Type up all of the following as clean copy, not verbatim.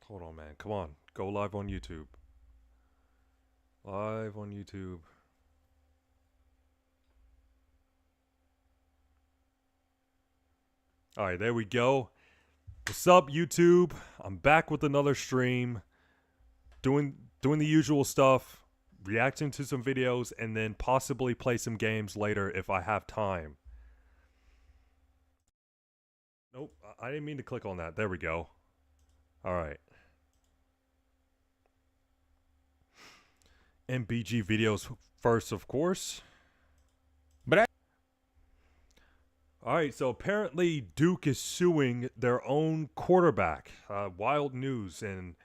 Hold on, man. Come on. Go live on YouTube. Live on YouTube. All right, there we go. What's up, YouTube? I'm back with another stream. Doing the usual stuff. Reacting to some videos and then possibly play some games later if I have time. Nope, I didn't mean to click on that. There we go. All right. MBG videos first, of course. All right, so apparently Duke is suing their own quarterback. Wild news, and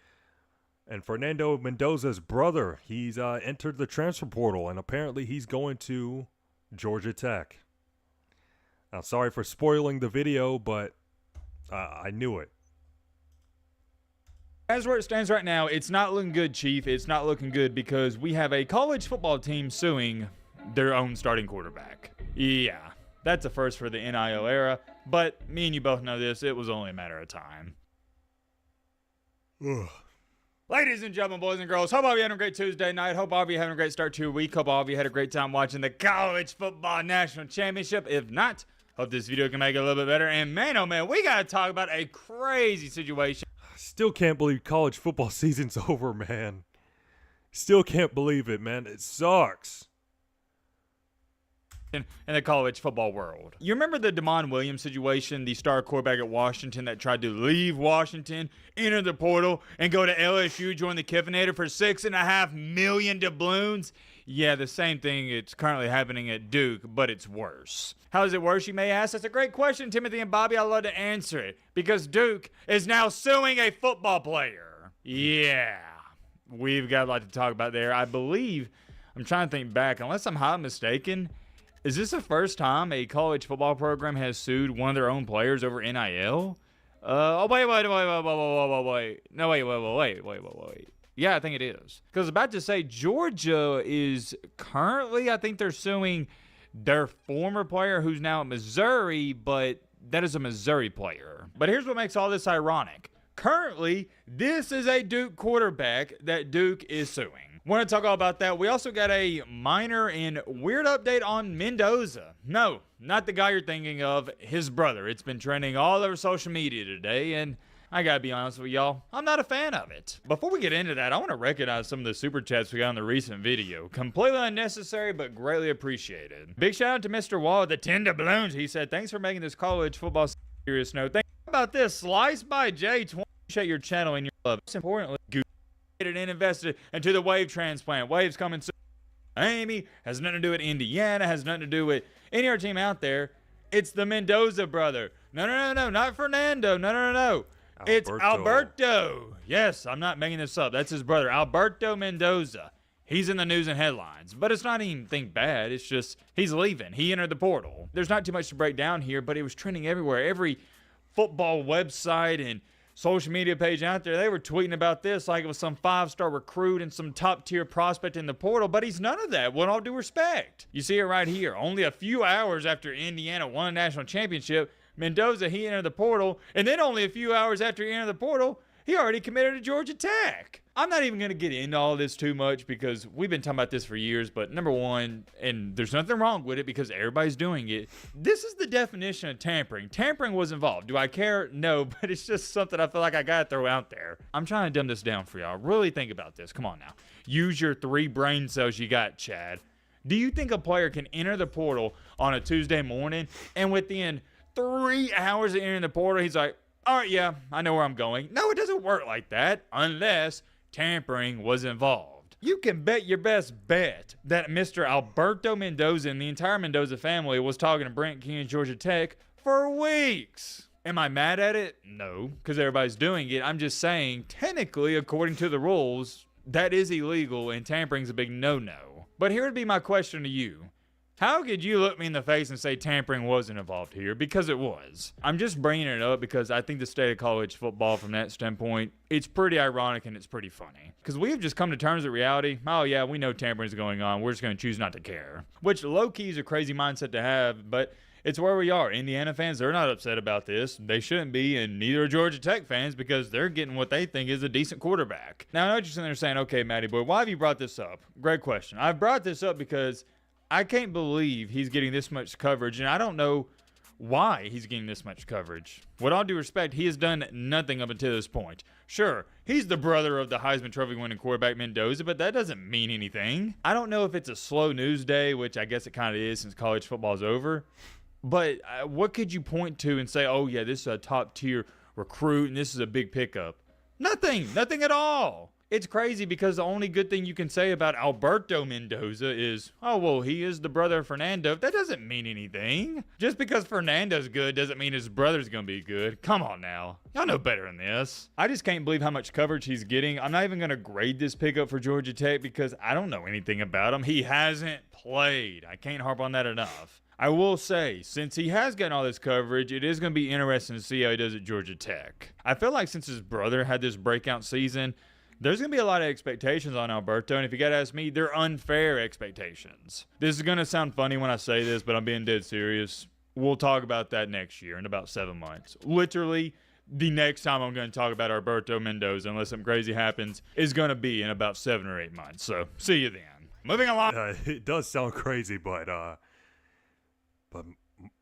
Fernando Mendoza's brother, he's entered the transfer portal, and apparently he's going to Georgia Tech. Now, sorry for spoiling the video, but I knew it. As where it stands right now, it's not looking good, Chief. It's not looking good because we have a college football team suing their own starting quarterback. Yeah, that's a first for the NIL era, but me and you both know this. It was only a matter of time. Ugh. Ladies and gentlemen, boys and girls, hope all of you had a great Tuesday night. Hope all of you having a great start to your week. Hope all of you had a great time watching the College Football National Championship. If not, hope this video can make it a little bit better. And man, oh man, we got to talk about a crazy situation. Still can't believe college football season's over, man. Still can't believe it, man. It sucks. In the college football world. You remember the Damon Williams situation, the star quarterback at Washington that tried to leave Washington, enter the portal, and go to LSU, join the Kiffinator for $6.5 million doubloons? Yeah, the same thing it's currently happening at Duke, but it's worse. How is it worse, you may ask? That's a great question, Timothy and Bobby. I'd love to answer it. Because Duke is now suing a football player. Yeah. We've got a lot to talk about there. I believe, I'm trying to think back, unless I'm highly mistaken, is this the first time a college football program has sued one of their own players over NIL? Wait. Yeah, I think it is. Because I was about to say Georgia is currently, I think they're suing their former player who's now at Missouri, but that is a Missouri player. But here's what makes all this ironic. Currently, this is a Duke quarterback that Duke is suing. Want to talk all about that? We also got a minor and weird update on Mendoza. No, not the guy you're thinking of, his brother. It's been trending all over social media today, and I gotta be honest with y'all, I'm not a fan of it. Before we get into that, I want to recognize some of the super chats we got in the recent video. Completely unnecessary, but greatly appreciated. Big shout out to Mr. Wall, the 10 doubloons. He said, thanks for making this college football serious note. Think about this, Sliced by J, 20, appreciate your channel and your love. Most importantly, and invested into the Wave transplant. Wave's coming soon. Amy has nothing to do with Indiana, has nothing to do with any other team out there. It's the Mendoza brother. No, not Fernando. No. It's Alberto. Yes, I'm not making this up. That's his brother, Alberto Mendoza. He's in the news and headlines, but it's not anything bad. It's just he's leaving. He entered the portal. There's not too much to break down here, but it was trending everywhere. Every football website and social media page out there, they were tweeting about this like it was some 5-star recruit and some top-tier prospect in the portal, but he's none of that, with all due respect. You see it right here. Only a few hours after Indiana won a national championship, Mendoza, he entered the portal, and then only a few hours after he entered the portal, he already committed to Georgia Tech. I'm not even going to get into all this too much because we've been talking about this for years, but number one, and there's nothing wrong with it because everybody's doing it, this is the definition of tampering. Tampering was involved. Do I care? No, but it's just something I feel like I got to throw out there. I'm trying to dumb this down for y'all. Really think about this. Come on now. Use your 3 brain cells you got, Chad. Do you think a player can enter the portal on a Tuesday morning and within 3 hours of entering the portal, he's like, all right, yeah, I know where I'm going? No, it doesn't work like that unless tampering was involved. You can bet your best bet that Mr. Alberto Mendoza and the entire Mendoza family was talking to Brent Key and Georgia Tech for weeks. Am I mad at it? No, because everybody's doing it. I'm just saying, technically, according to the rules, that is illegal and tampering's a big no-no. But here would be my question to you. How could you look me in the face and say tampering wasn't involved here? Because it was. I'm just bringing it up because I think the state of college football from that standpoint, it's pretty ironic and it's pretty funny. Because we have just come to terms with reality. Oh yeah, we know tampering is going on. We're just going to choose not to care. Which low-key is a crazy mindset to have, but It's where we are. Indiana fans, they're not upset about this. They shouldn't be, and neither are Georgia Tech fans because they're getting what they think is a decent quarterback. Now, I know you're sitting there saying, okay, Matty boy, why have you brought this up? Great question. I've brought this up because I can't believe he's getting this much coverage, and I don't know why he's getting this much coverage. With all due respect, he has done nothing up until this point. Sure, he's the brother of the Heisman Trophy winning quarterback Mendoza, but that doesn't mean anything. I don't know if it's a slow news day, which I guess it kind of is since college football's over. But what could you point to and say, oh, yeah, this is a top-tier recruit and this is a big pickup? Nothing at all. It's crazy because the only good thing you can say about Alberto Mendoza is, oh, well, he is the brother of Fernando. That doesn't mean anything. Just because Fernando's good doesn't mean his brother's going to be good. Come on now. Y'all know better than this. I just can't believe how much coverage he's getting. I'm not even going to grade this pickup for Georgia Tech because I don't know anything about him. He hasn't played. I can't harp on that enough. I will say, since he has gotten all this coverage, it is going to be interesting to see how he does at Georgia Tech. I feel like since his brother had this breakout season, there's going to be a lot of expectations on Alberto, and if you got to ask me, they're unfair expectations. This is going to sound funny when I say this, but I'm being dead serious. We'll talk about that next year in about 7 months. Literally, the next time I'm going to talk about Alberto Mendoza, unless something crazy happens, is going to be in about 7 or 8 months. So, see you then. Moving along. It does sound crazy, but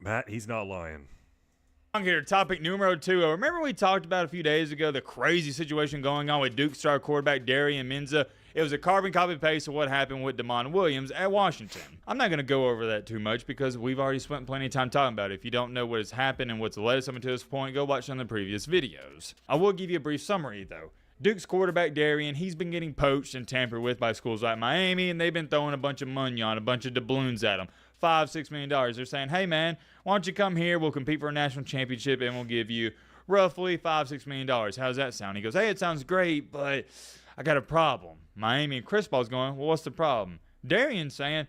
Matt, he's not lying. Here, topic numero 2. Remember we talked about a few days ago the crazy situation going on with Duke star quarterback Darian Menza? It was a carbon copy paste of what happened with Damon Williams at Washington. I'm not going to go over that too much because we've already spent plenty of time talking about it. If you don't know what has happened and what's led us up until this point, go watch some of the previous videos. I will give you a brief summary though. Duke's quarterback Darian, he's been getting poached and tampered with by schools like Miami, and they've been throwing a bunch of money on, a bunch of doubloons at him. $5-6 million. They're saying, hey man, why don't you come here? We'll compete for a national championship and we'll give you roughly $5-6 million. How's that sound? He goes, hey, it sounds great, but I got a problem. Miami and Chris Paul's going, well, what's the problem? Darian's saying,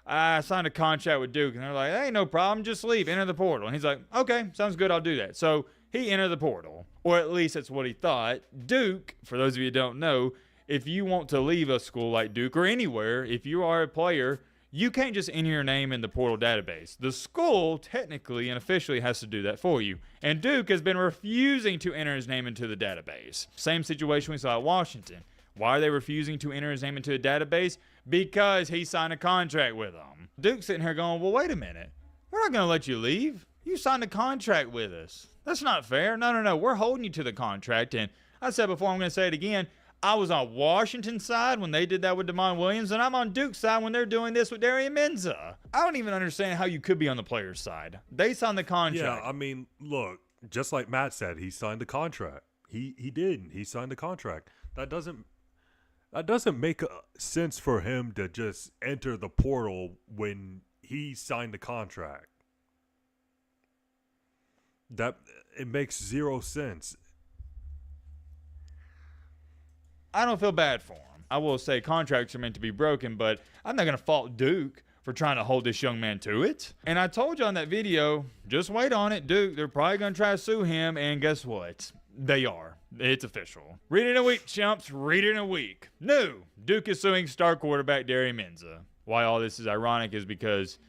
I signed a contract with Duke, and they're like, hey, no problem, just leave, enter the portal. And he's like, okay, sounds good, I'll do that. So he entered the portal, or at least that's what he thought. Duke, for those of you who don't know, if you want to leave a school like Duke or anywhere, if you are a player, you can't just enter your name in the portal database. The school technically and officially has to do that for you. And Duke has been refusing to enter his name into the database. Same situation we saw at Washington. Why are they refusing to enter his name into the database? Because he signed a contract with them. Duke's sitting here going, well, wait a minute. We're not going to let you leave. You signed a contract with us. That's not fair. No. We're holding you to the contract. And I said before, I'm going to say it again. I was on Washington's side when they did that with Damon Williams, and I'm on Duke's side when they're doing this with Darian Menza. I don't even understand how you could be on the player's side. They signed the contract. Yeah, I mean, look, just like Matt said, he signed the contract. He did. He signed the contract. That doesn't make sense for him to just enter the portal when he signed the contract. It makes zero sense. I don't feel bad for him. I will say contracts are meant to be broken, but I'm not going to fault Duke for trying to hold this young man to it. And I told you on that video, just wait on it, Duke. They're probably going to try to sue him, and guess what? They are. It's official. Read it in a week, chumps. Read it in a week. No, Duke is suing star quarterback Darian Menza. Why all this is ironic is because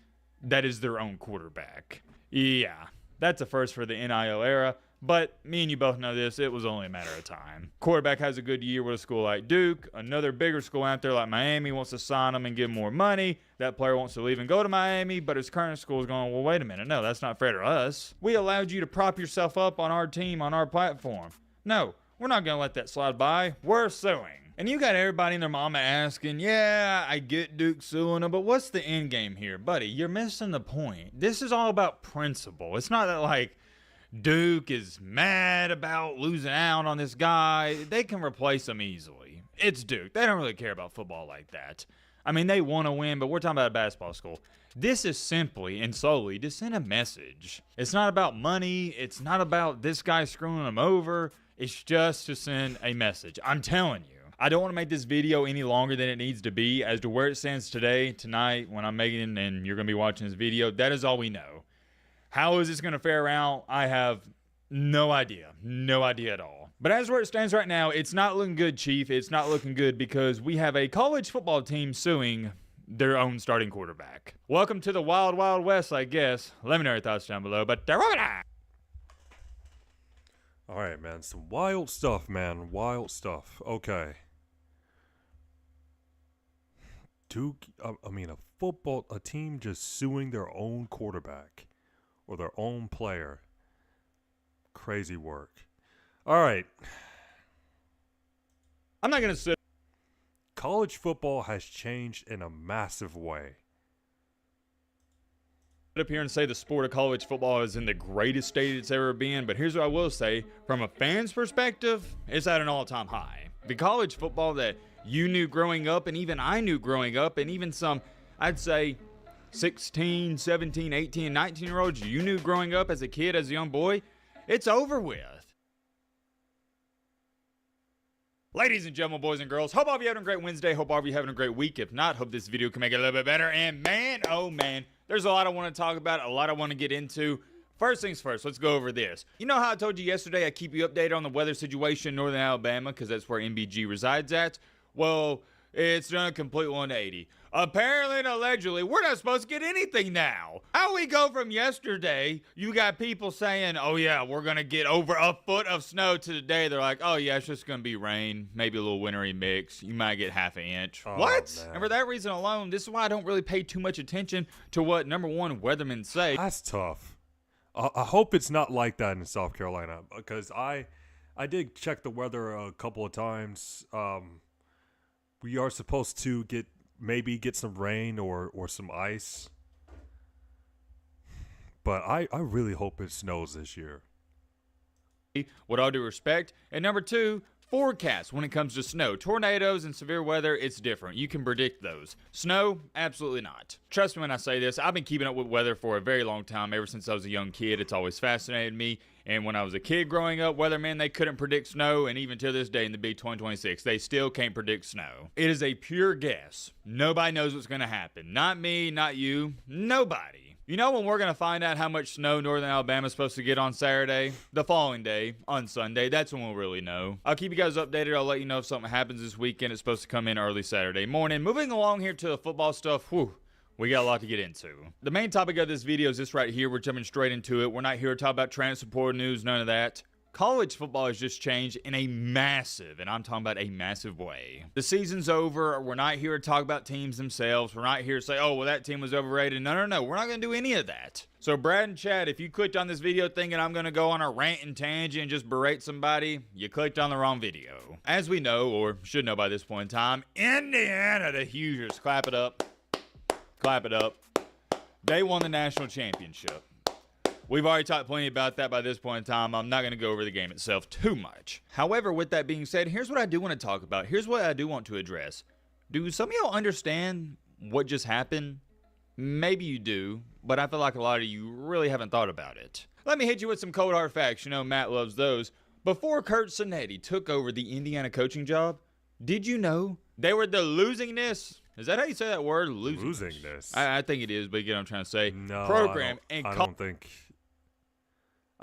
that is their own quarterback. Yeah, that's a first for the NIL era. But me and you both know this, it was only a matter of time. Quarterback has a good year with a school like Duke. Another bigger school out there like Miami wants to sign him and give him more money. That player wants to leave and go to Miami, but his current school is going, well, wait a minute. No, that's not fair to us. We allowed you to prop yourself up on our team, on our platform. No, we're not going to let that slide by. We're suing. And you got everybody and their mama asking, yeah, I get Duke suing them, but what's the end game here? Buddy, you're missing the point. This is all about principle. It's not that like Duke is mad about losing out on this guy. They can replace him easily. It's Duke. They don't really care about football like that. I mean, they want to win, but we're talking about a basketball school. This is simply and solely to send a message. It's not about money. It's not about this guy screwing them over. It's just to send a message. I'm telling you. I don't want to make this video any longer than it needs to be. As to where it stands today, tonight, when I'm making it and you're going to be watching this video, that is all we know. How is this going to fare out? I have no idea. No idea at all. But as where it stands right now, it's not looking good, Chief. It's not looking good because we have a college football team suing their own starting quarterback. Welcome to the wild, wild west, I guess. Let me know your thoughts down below. But All right, man. Some wild stuff, man. Wild stuff. Okay. Duke, a team just suing their own quarterback or their own player. Crazy work. All right. I'm not going to sit College football has changed in a massive way. up here and say the sport of college football is in the greatest state it's ever been, but here's what I will say. From a fan's perspective, it's at an all-time high. The college football that you knew growing up, and even I knew growing up, and even some, I'd say, 16, 17, 18, 19-year-olds you knew growing up as a kid, as a young boy, it's over with. Ladies and gentlemen, boys and girls, hope all of you having a great Wednesday. Hope all of you having a great week. If not, hope this video can make it a little bit better. And man, oh man, there's a lot I want to talk about, a lot I want to get into. First things first, let's go over this. You know how I told you yesterday I keep you updated on the weather situation in Northern Alabama because that's where MBG resides at? Well, it's done a complete 180. Apparently and allegedly, we're not supposed to get anything now. How we go from yesterday, you got people saying, oh yeah, we're going to get over a foot of snow to today. They're like, oh yeah, it's just going to be rain, maybe a little wintry mix. You might get half an inch. Oh, What? man. And for that reason alone, this is why I don't really pay too much attention to what, number one, weathermen say. That's tough. I hope it's not like that in South Carolina because I did check the weather a couple of times. We are supposed to maybe get some rain or some ice. But I really hope it snows this year. With all due respect. And number two, forecast when it comes to snow. Tornadoes and severe weather, it's different. You can predict those. Snow, absolutely not. Trust me when I say this, I've been keeping up with weather for a very long time. Ever since I was a young kid, it's always fascinated me. And when I was a kid growing up, weathermen, they couldn't predict snow. And even to this day in the big 2026, they still can't predict snow. It is a pure guess. Nobody knows what's going to happen. Not me, not you, nobody. You know when we're going to find out how much snow Northern Alabama is supposed to get on Saturday? The following day, on Sunday. That's when we'll really know. I'll keep you guys updated. I'll let you know if something happens this weekend. It's supposed to come in early Saturday morning. Moving along here to the football stuff. Whew. We got a lot to get into. The main topic of this video is this right here. We're jumping straight into it. We're not here to talk about transfer portal news, none of that. College football has just changed in a massive, and I'm talking about a massive way. The season's over. We're not here to talk about teams themselves. We're not here to say, oh, well, that team was overrated. No. We're not going to do any of that. So Brad and Chad, if you clicked on this video thinking I'm going to go on a rant and tangent and just berate somebody, you clicked on the wrong video. As we know, or should know by this point in time, Indiana, the Hoosiers, clap it up. Clap it up. They won the national championship. We've already talked plenty about that by this point in time. I'm not going to go over the game itself too much. However, with that being said, here's what I do want to talk about. Here's what I do want to address. Do some of y'all understand what just happened? Maybe you do, but I feel like a lot of you really haven't thought about it. Let me hit you with some cold hard facts. You know, Matt loves those. Before Kurt Cinetti took over the Indiana coaching job, did you know they were the losingness? Is that how you say that word? Losingness. I think it is, but you get what I'm trying to say. No, Program I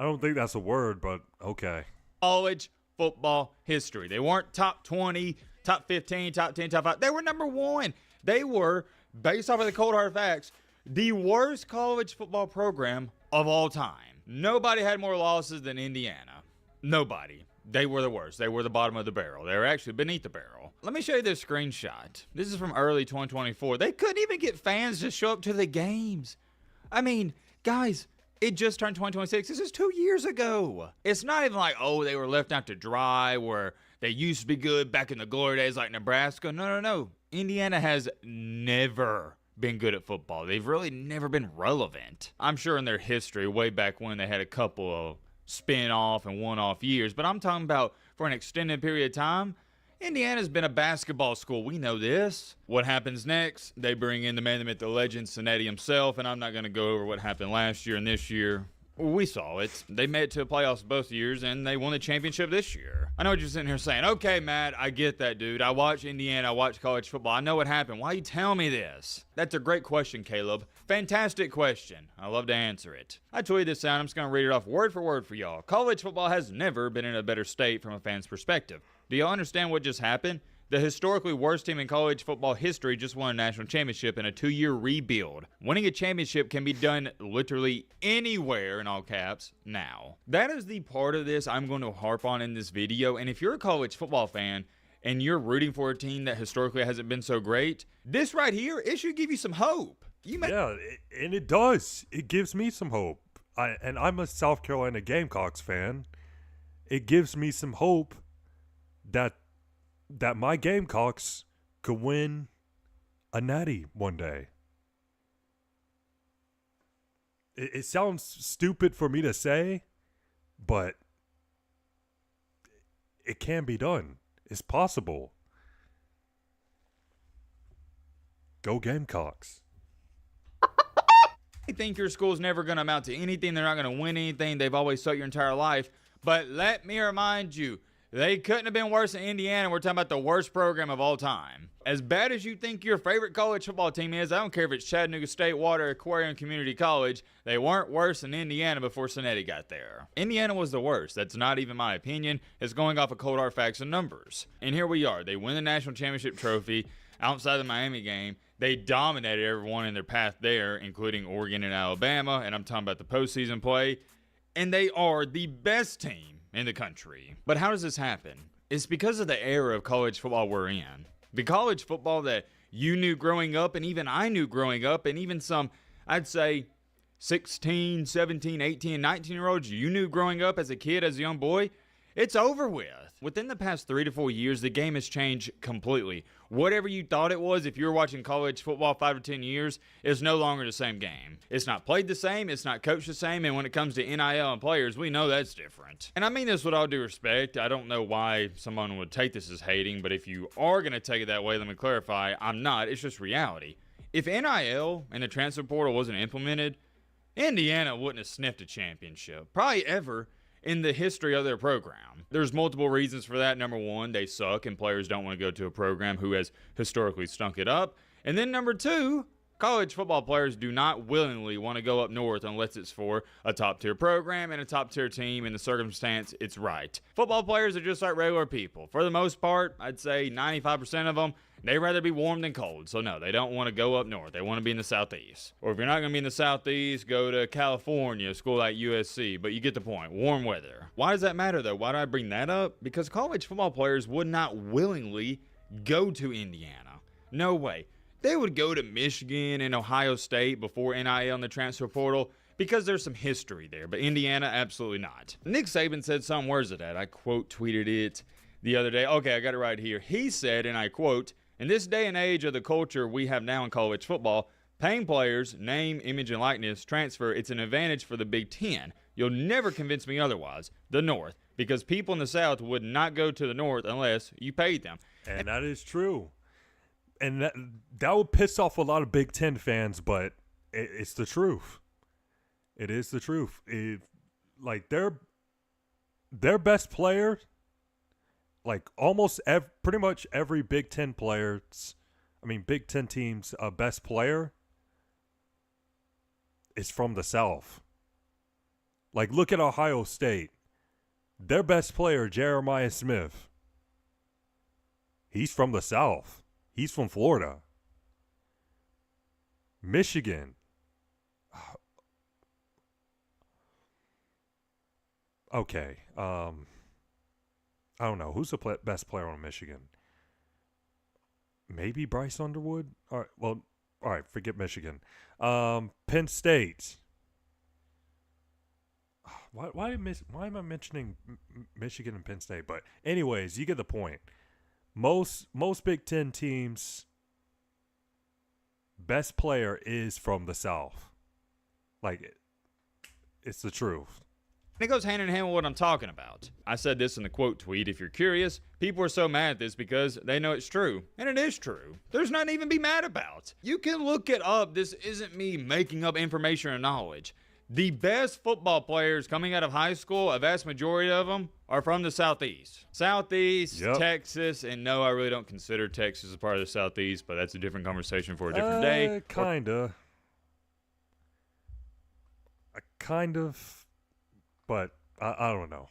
don't think that's a word, but okay. College football history. They weren't top 20, top 15, top 10, top 5. They were number 1. They were, based off of the cold hard facts, the worst college football program of all time. Nobody had more losses than Indiana. Nobody. They were the worst. They were the bottom of the barrel. They were actually beneath the barrel. Let me show you this screenshot. This is from early 2024. They couldn't even get fans to show up to the games. I mean, guys, it just turned 2026. This is 2 years ago. It's not even like, oh, they were left out to dry where they used to be good back in the glory days like Nebraska. No. Indiana has never been good at football. They've really never been relevant. I'm sure in their history, way back when, they had a couple of spin-off and one-off years, but I'm talking about for an extended period of time. Indiana's been a basketball school. We know this. What happens next? They bring in the man, the myth, the legend, Cinetti himself, and I'm not going to go over what happened last year and this year. We saw it. They made it to the playoffs both years, and they won the championship this year. I know what you're sitting here saying. Okay, Matt, I get that, dude. I watch Indiana. I watch college football. I know what happened. Why you tell me this? That's a great question, Caleb. Fantastic question. I love to answer it. I tweeted this out. I'm just going to read it off word for word for y'all. College football has never been in a better state from a fan's perspective. Do y'all understand what just happened? The historically worst team in college football history just won a national championship in a 2-year rebuild. Winning a championship can be done literally anywhere, in all caps, now. That is the part of this I'm going to harp on in this video, and if you're a college football fan and you're rooting for a team that historically hasn't been so great, this right here, it should give you some hope. And it does. It gives me some hope. I'm a South Carolina Gamecocks fan. It gives me some hope that my Gamecocks could win a natty one day. It sounds stupid for me to say, but it can be done. It's possible. Go Gamecocks. You think your school's never going to amount to anything. They're not going to win anything. They've always sucked your entire life. But let me remind you, they couldn't have been worse than Indiana. We're talking about the worst program of all time. As bad as you think your favorite college football team is, I don't care if it's Chattanooga State Water Aquarium Community College, they weren't worse than Indiana before Cincinnati got there. Indiana was the worst. That's not even my opinion. It's going off of cold hard facts and numbers. And here we are. They win the national championship trophy outside the Miami game. They dominated everyone in their path there, including Oregon and Alabama, and I'm talking about the postseason play. And they are the best team in the country. But how does this happen? It's because of the era of college football we're in. The college football that you knew growing up, and even I knew growing up, and even some, I'd say, 16, 17, 18, 19-year-olds you knew growing up as a kid, as a young boy, it's over with. Within the past 3 to 4 years, the game has changed completely. Whatever you thought it was, if you were watching college football 5 or 10 years, is no longer the same game. It's not played the same, it's not coached the same, and when it comes to NIL and players, we know that's different. And I mean this with all due respect. I don't know why someone would take this as hating, but if you are going to take it that way, let me clarify, I'm not. It's just reality. If NIL and the transfer portal wasn't implemented, Indiana wouldn't have sniffed a championship, probably ever, in the history of their program. There's multiple reasons for that. Number one, they suck and players don't want to go to a program who has historically stunk it up. And then number two, college football players do not willingly want to go up north unless it's for a top-tier program and a top-tier team in the circumstance it's right. Football players are just like regular people. For the most part, I'd say 95% of them, they'd rather be warm than cold. So no, they don't want to go up north. They want to be in the southeast. Or if you're not going to be in the southeast, go to California, a school like USC. But you get the point. Warm weather. Why does that matter, though? Why do I bring that up? Because college football players would not willingly go to Indiana. No way. They would go to Michigan and Ohio State before NIL and the transfer portal because there's some history there. But Indiana, absolutely not. Nick Saban said some words of that. I quote tweeted it the other day. Okay, I got it right here. He said, and I quote, "In this day and age of the culture we have now in college football, paying players, name, image, and likeness, transfer, it's an advantage for the Big Ten. You'll never convince me otherwise, the North, because people in the South would not go to the North unless you paid them." And that is true. And that would piss off a lot of Big Ten fans, but it's the truth. It is the truth. Like their best player, like pretty much every Big Ten Big Ten team's best player is from the South. Like, look at Ohio State. Their best player, Jeremiah Smith, he's from the South. He's from Florida. Michigan. Okay. I don't know. Who's the best player on Michigan? Maybe Bryce Underwood? All right. Forget Michigan. Penn State. Why am I mentioning Michigan and Penn State? But anyways, you get the point. Most Big Ten teams' best player is from the South. Like, it's the truth. And it goes hand in hand with what I'm talking about. I said this in the quote tweet. If you're curious, people are so mad at this because they know it's true. And it is true. There's nothing even to be mad about. You can look it up. This isn't me making up information or knowledge. The best football players coming out of high school, a vast majority of them, are from the Southeast. Southeast, yep. Texas, and no, I really don't consider Texas a part of the Southeast, but that's a different conversation for a different day. Kinda. Kind of, but I don't know.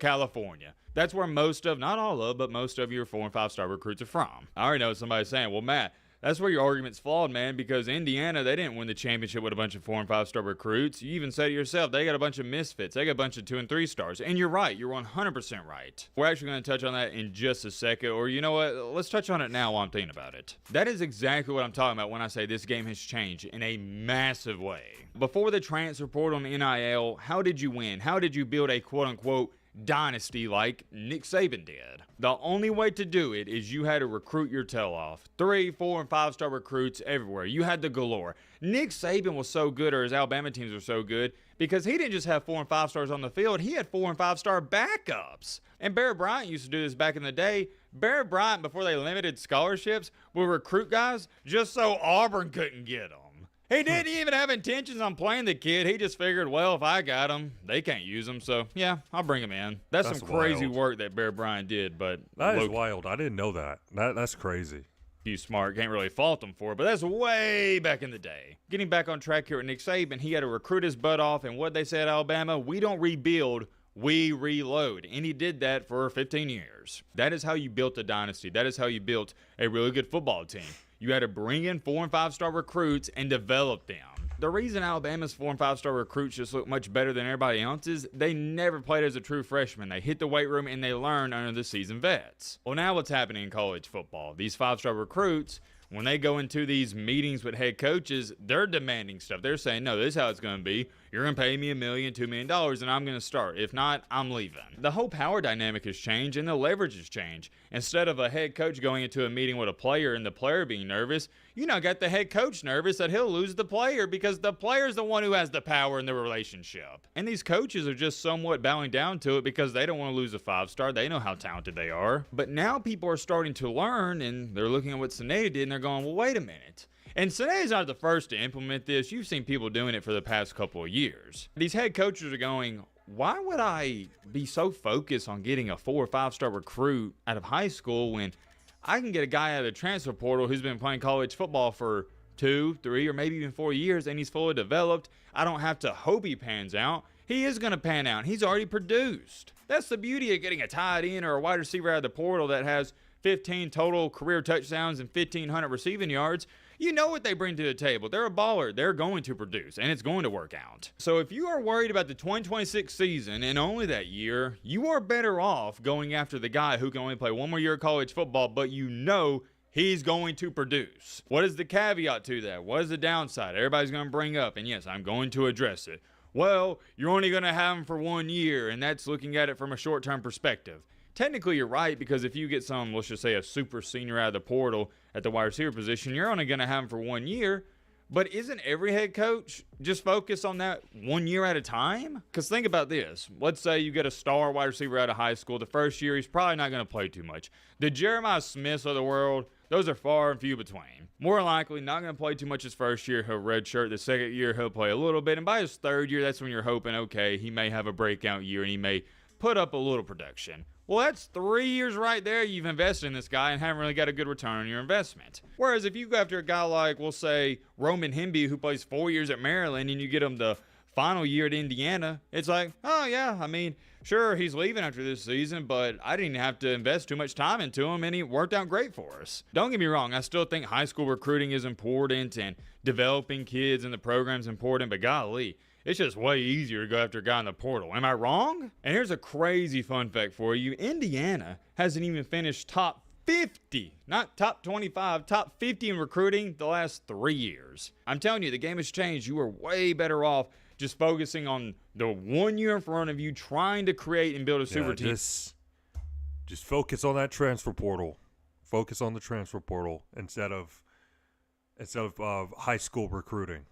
California. That's where most of, not all of, but most of your 4 and 5 star recruits are from. I already know somebody saying, well, Matt, that's where your argument's flawed, man, because Indiana, they didn't win the championship with a bunch of 4 and 5 star recruits. You even said it yourself, they got a bunch of misfits. They got a bunch of 2 and 3 stars. And you're right. You're 100% right. We're actually going to touch on that in just a second. Or you know what? Let's touch on it now while I'm thinking about it. That is exactly what I'm talking about when I say this game has changed in a massive way. Before the transfer portal and NIL, how did you win? How did you build a quote-unquote dynasty like Nick Saban did? The only way to do it is you had to recruit your tail off. 3, 4, and 5 star recruits everywhere. You had the galore. Nick Saban was so good, or his Alabama teams were so good, because he didn't just have 4 and 5 stars on the field. He had 4 and 5 star backups. And Barry Bryant used to do this back in the day. Barry Bryant, before they limited scholarships, would recruit guys just so Auburn couldn't get them. He didn't even have intentions on playing the kid. He just figured, well, if I got him, they can't use him. So, yeah, I'll bring him in. That's some crazy work that Bear Bryant did. But that is wild. I didn't know that. That's crazy. He's smart. Can't really fault him for it, but that's way back in the day. Getting back on track here at Nick Saban, he had to recruit his butt off. And what they say at Alabama, we don't rebuild, we reload. And he did that for 15 years. That is how you built a dynasty. That is how you built a really good football team. You had to bring in 4 and 5 star recruits and develop them. The reason Alabama's 4 and 5 star recruits just look much better than everybody else's, they never played as a true freshman. They hit the weight room and they learned under the seasoned vets. Well, now what's happening in college football? These 5-star recruits, when they go into these meetings with head coaches, they're demanding stuff. They're saying, no, this is how it's going to be. You're going to pay me $1 million, $2 million, and I'm going to start. If not, I'm leaving. The whole power dynamic has changed, and the leverage has changed. Instead of a head coach going into a meeting with a player and the player being nervous, you now got the head coach nervous that he'll lose the player because the player's the one who has the power in the relationship. And these coaches are just somewhat bowing down to it because they don't want to lose a 5-star. They know how talented they are. But now people are starting to learn, and they're looking at what Cinea did, and they're going, well, wait a minute. And Cinea's not the first to implement this. You've seen people doing it for the past couple of years. These head coaches are going, why would I be so focused on getting a 4 or 5-star recruit out of high school when I can get a guy out of the transfer portal who's been playing college football for 2, 3, or maybe even 4 years, and he's fully developed. I don't have to hope he pans out. He is going to pan out. He's already produced. That's the beauty of getting a tight end or a wide receiver out of the portal that has 15 total career touchdowns and 1,500 receiving yards. You know what they bring to the table. They're a baller. They're going to produce, and it's going to work out. So if you are worried about the 2026 season and only that year, you are better off going after the guy who can only play 1 more year of college football, but you know he's going to produce. What is the caveat to that? What is the downside? Everybody's going to bring up, and yes, I'm going to address it. Well, you're only going to have him for 1 year, and that's looking at it from a short-term perspective. Technically, you're right, because if you get some, let's just say a super senior out of the portal at the wide receiver position, you're only going to have him for 1 year. But isn't every head coach just focused on that 1 year at a time? Because think about this. Let's say you get a star wide receiver out of high school. The first year, he's probably not going to play too much. The Jeremiah Smiths of the world, those are far and few between. More likely, not going to play too much his first year. He'll redshirt. The second year, he'll play a little bit. And by his third year, that's when you're hoping, okay, he may have a breakout year and he may put up a little production. Well, that's 3 years right there you've invested in this guy and haven't really got a good return on your investment. Whereas if you go after a guy like, we'll say, Roman Hemby, who plays 4 years at Maryland, and you get him the final year at Indiana, it's like, oh, yeah, I mean, sure, he's leaving after this season, but I didn't have to invest too much time into him, and he worked out great for us. Don't get me wrong, I still think high school recruiting is important, and developing kids in the program is important, but golly, it's just way easier to go after a guy in the portal. Am I wrong? And here's a crazy fun fact for you. Indiana hasn't even finished top 50, not top 25, top 50 in recruiting the last 3 years. I'm telling you, the game has changed. You are way better off just focusing on the 1 year in front of you, trying to create and build a super team. Just focus on that transfer portal. Focus on the transfer portal instead of high school recruiting.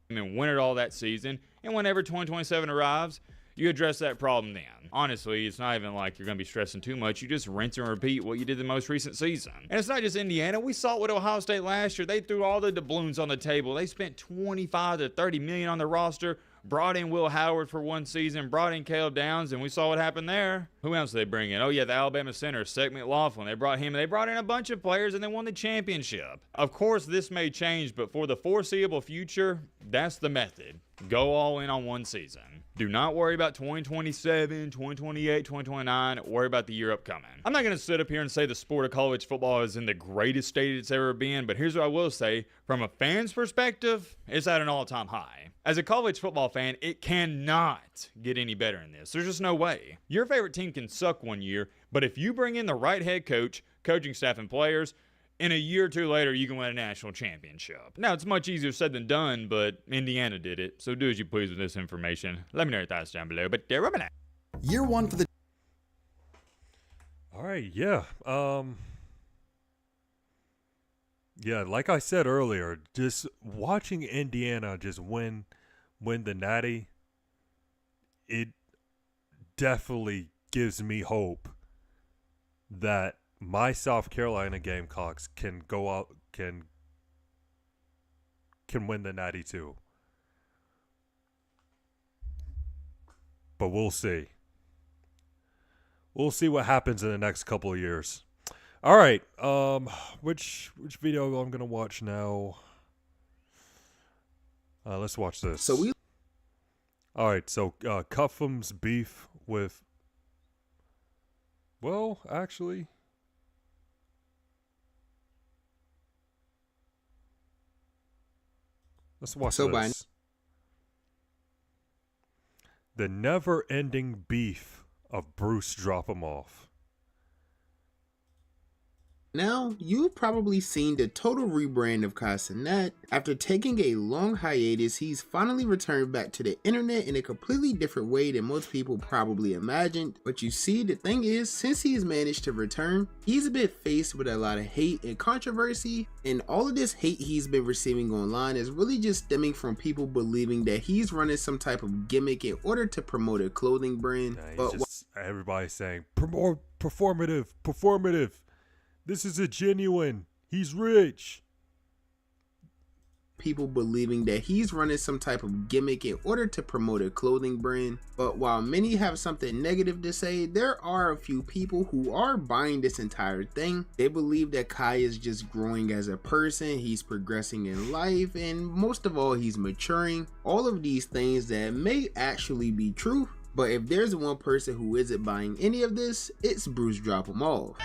And win it all that season. And whenever 2027 arrives, you address that problem then. Honestly, it's not even like you're going to be stressing too much. You just rinse and repeat what you did the most recent season. And it's not just Indiana. We saw it with Ohio State last year. They threw all the doubloons on the table. They spent $25 to $30 million on the roster, brought in Will Howard for 1 season, brought in Caleb Downs, and we saw what happened there. Who else did they bring in? Oh, yeah, the Alabama center, Seth McLaughlin. They brought him, and they brought in a bunch of players, and they won the championship. Of course, this may change, but for the foreseeable future, that's the method. Go all in on 1 season. Do not worry about 2027, 2028, 2029. Worry about the year upcoming. I'm not going to sit up here and say the sport of college football is in the greatest state it's ever been, but here's what I will say. From a fan's perspective, it's at an all-time high. As a college football fan, it cannot get any better than this. There's just no way. Your favorite team can suck one year, but if you bring in the right head coach, coaching staff, and players, in a year or two later, you can win a national championship. Now, it's much easier said than done, but Indiana did it. So do as you please with this information. Let me know your thoughts down below. But there, rubbing out. Year one for the. All right, yeah. Yeah, like I said earlier, just watching Indiana just win the Natty, it definitely gives me hope that my South Carolina Gamecocks can go out can win the Natty too. But we'll see. We'll see what happens in the next couple of years. All right, which video I'm gonna watch now? Let's watch this. All right, so Cuffham's beef with. Well, actually. Let's watch this. The never-ending beef of Bruce Drop 'Em Off. Now, you've probably seen the total rebrand of Castanet. After taking a long hiatus, he's finally returned back to the internet in a completely different way than most people probably imagined. But you see, the thing is, since he's managed to return, he's been faced with a lot of hate and controversy, and all of this hate he's been receiving online is really just stemming from people believing that he's running some type of gimmick in order to promote a clothing brand. But everybody's saying, performative. This is a genuine. He's rich. People believing that he's running some type of gimmick in order to promote a clothing brand. But while many have something negative to say, there are a few people who are buying this entire thing. They believe that Kai is just growing as a person, he's progressing in life, and most of all, he's maturing. All of these things that may actually be true. But if there's one person who isn't buying any of this, it's Bruce Drop 'Em Off.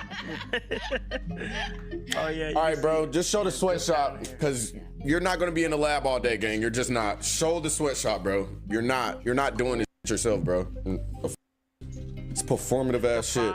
Oh yeah. All right, bro. Just show the sweatshop, because you're not gonna be in the lab all day, gang. You're just not. Show the sweatshop, bro. You're not doing this yourself, bro. It's performative ass shit.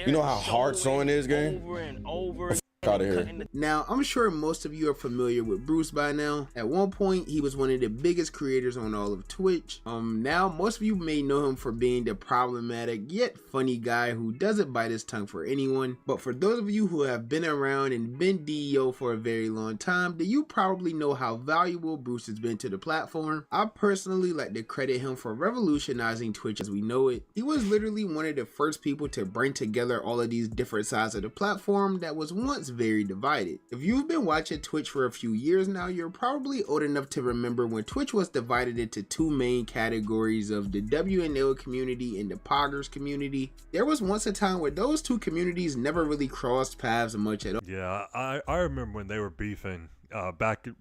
You know how hard sewing is, gang? Over and over. Out of here. Now, I'm sure most of you are familiar with Bruce by now. At one point, he was one of the biggest creators on all of Twitch. Now, most of you may know him for being the problematic yet funny guy who doesn't bite his tongue for anyone. But for those of you who have been around and been DEO for a very long time, then you probably know how valuable Bruce has been to the platform. I personally like to credit him for revolutionizing Twitch as we know it. He was literally one of the first people to bring together all of these different sides of the platform that was once very divided. If you've been watching Twitch for a few years now, you're probably old enough to remember when Twitch was divided into two main categories of the WNL community and the Poggers community. There was once a time where those two communities never really crossed paths much at all. Yeah, I remember when they were beefing back in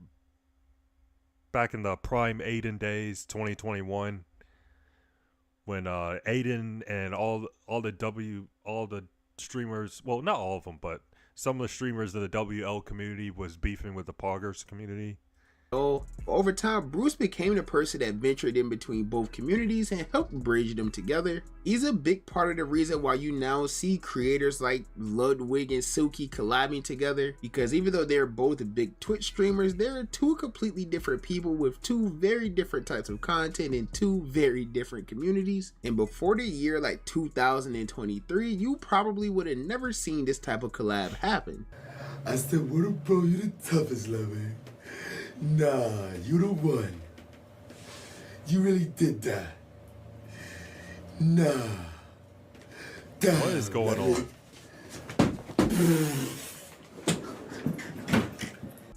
the prime Aiden days, 2021, when Aiden and all the streamers, well, not all of them, but some of the streamers of the WL community was beefing with the Poggers community. Over time, Bruce became the person that ventured in between both communities and helped bridge them together. He's a big part of the reason why you now see creators like Ludwig and Suki collabing together, because even though they're both big Twitch streamers, they're two completely different people with two very different types of content in two very different communities. And before the year like 2023, you probably would have never seen this type of collab happen. I said, what up, bro? You the toughest, loving. Nah, you the one. You really did that. Nah. Damn, what is going on?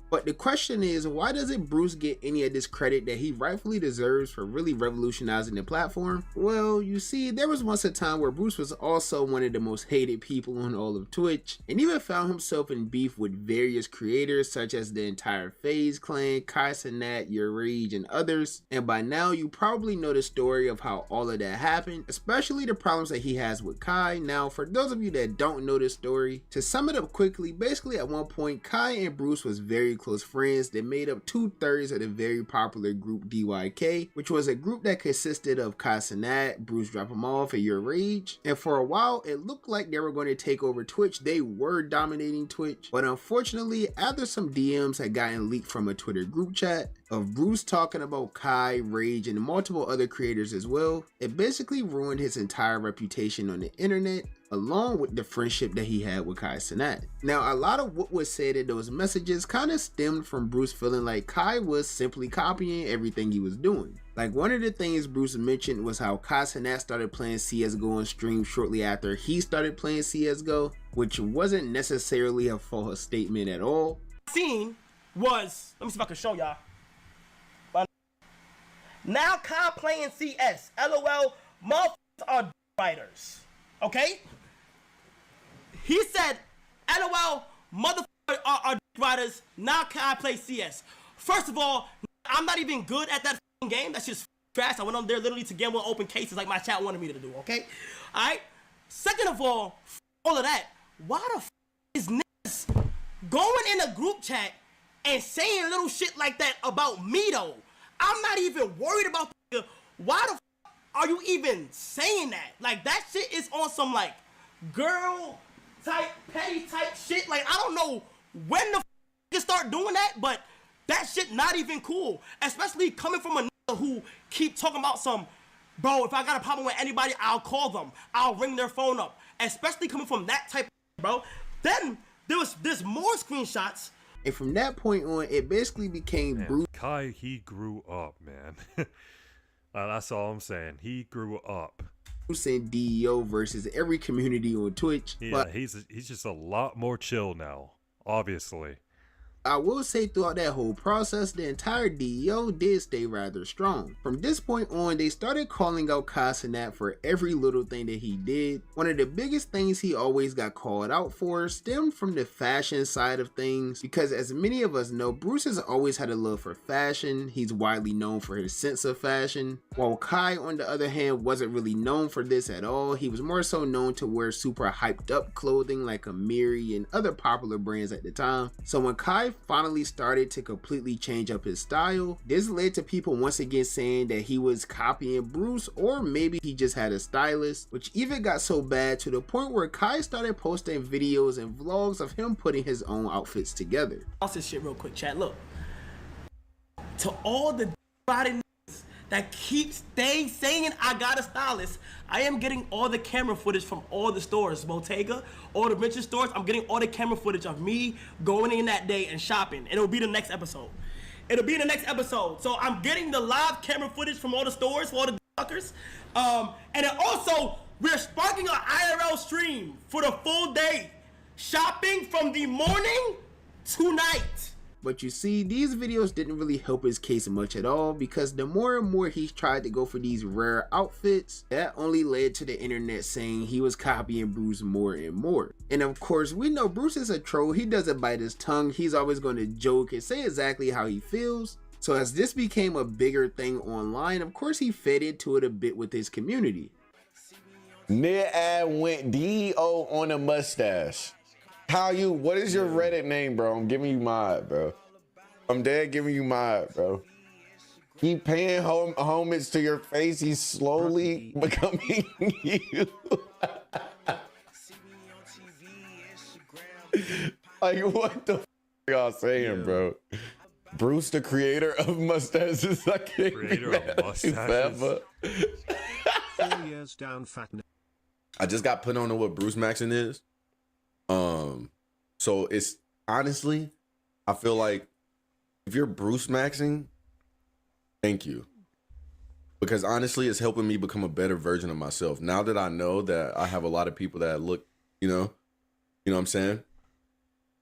But the question is, why doesn't Bruce get any of this credit that he rightfully deserves for really revolutionizing the platform? Well, you see, there was once a time where Bruce was also one of the most hated people on all of Twitch, and even found himself in beef with various creators such as the entire FaZe clan, Kai Cenat, YourRage, and others. And by now, you probably know the story of how all of that happened, especially the problems that he has with Kai. Now, for those of you that don't know this story, to sum it up quickly, basically at one point, Kai and Bruce was very close friends that made up 2/3 of the very popular group DYK, which was a group that consisted of Kai Cenat, Bruce Drop 'Em Off, and YourRage. And for a while, it looked like they were going to take over Twitch. They were dominating Twitch, but unfortunately, after some DMs had gotten leaked from a Twitter group chat of Bruce talking about Kai, Rage, and multiple other creators as well, it basically ruined his entire reputation on the internet, along with the friendship that he had with Kai Cenat. Now, a lot of what was said in those messages kind of stemmed from Bruce feeling like Kai was simply copying everything he was doing. Like, one of the things Bruce mentioned was how Kai Cenat started playing CSGO on stream shortly after he started playing CSGO, which wasn't necessarily a false statement at all. Scene was, let me see if I can show y'all. Now Kai playing CS. LOL, motherfuckers are writers. Okay? He said, LOL, motherfuckers are writers. Now Kai play CS. First of all, I'm not even good at that game. That's just trash. I went on there literally to gamble and open cases like my chat wanted me to do, okay? Alright? Second of all of that, why the is niggas going in a group chat and saying little shit like that about me though? I'm not even worried about the why the are you even saying that? Like, that shit is on some like girl type, petty type shit. Like, I don't know when the you start doing that, but that shit not even cool. Especially coming from a nigga who keep talking about some, bro, if I got a problem with anybody, I'll call them. I'll ring their phone up. Especially coming from that type of bro. Then there's more screenshots. And from that point on, it basically became Man, Bruce. Kai, he grew up, man. That's all I'm saying. He grew up. Bruce and DEO versus every community on Twitch. Yeah, But he's just a lot more chill now, obviously. I will say throughout that whole process, the entire DEO did stay rather strong. From this point on, they started calling out Kai Cenat for every little thing that he did. One of the biggest things he always got called out for stemmed from the fashion side of things, because as many of us know, Bruce has always had a love for fashion. He's widely known for his sense of fashion, while Kai, on the other hand, wasn't really known for this at all. He was more so known to wear super hyped up clothing like Amiri and other popular brands at the time. So when Kai finally started to completely change up his style, this led to people once again saying that he was copying Bruce, or maybe he just had a stylist, which even got so bad to the point where Kai started posting videos and vlogs of him putting his own outfits together. I'll say shit real quick, chat. Look, to all the body that keeps saying I got a stylist, I am getting all the camera footage from all the stores, Bottega, all the vintage stores. I'm getting all the camera footage of me going in that day and shopping. It'll be the next episode. It'll be the next episode. So I'm getting the live camera footage from all the stores, for all the fuckers. And then also, we're sparking an IRL stream for the full day. Shopping from the morning to night. But you see, these videos didn't really help his case much at all, because the more and more he tried to go for these rare outfits, that only led to the internet saying he was copying Bruce more and more. And of course, we know Bruce is a troll. He doesn't bite his tongue. He's always going to joke and say exactly how he feels. So as this became a bigger thing online, of course he fed into it a bit with his community. Mid-ad went DEO on a mustache. What is your Reddit name, bro? I'm giving you mod, bro. I'm dead giving you mod, bro. Keep paying homage to your face. He's slowly becoming you. Like, what the f y'all saying, bro? Bruce, the creator of mustaches. I can't Creator be of mad at you mustaches. forever. 4 years down, fat. I just got put on to what Bruce Maxing is. So it's honestly, I feel like if you're Bruce Maxing, thank you. Because honestly, it's helping me become a better version of myself. Now that I know that I have a lot of people that look, you know what I'm saying?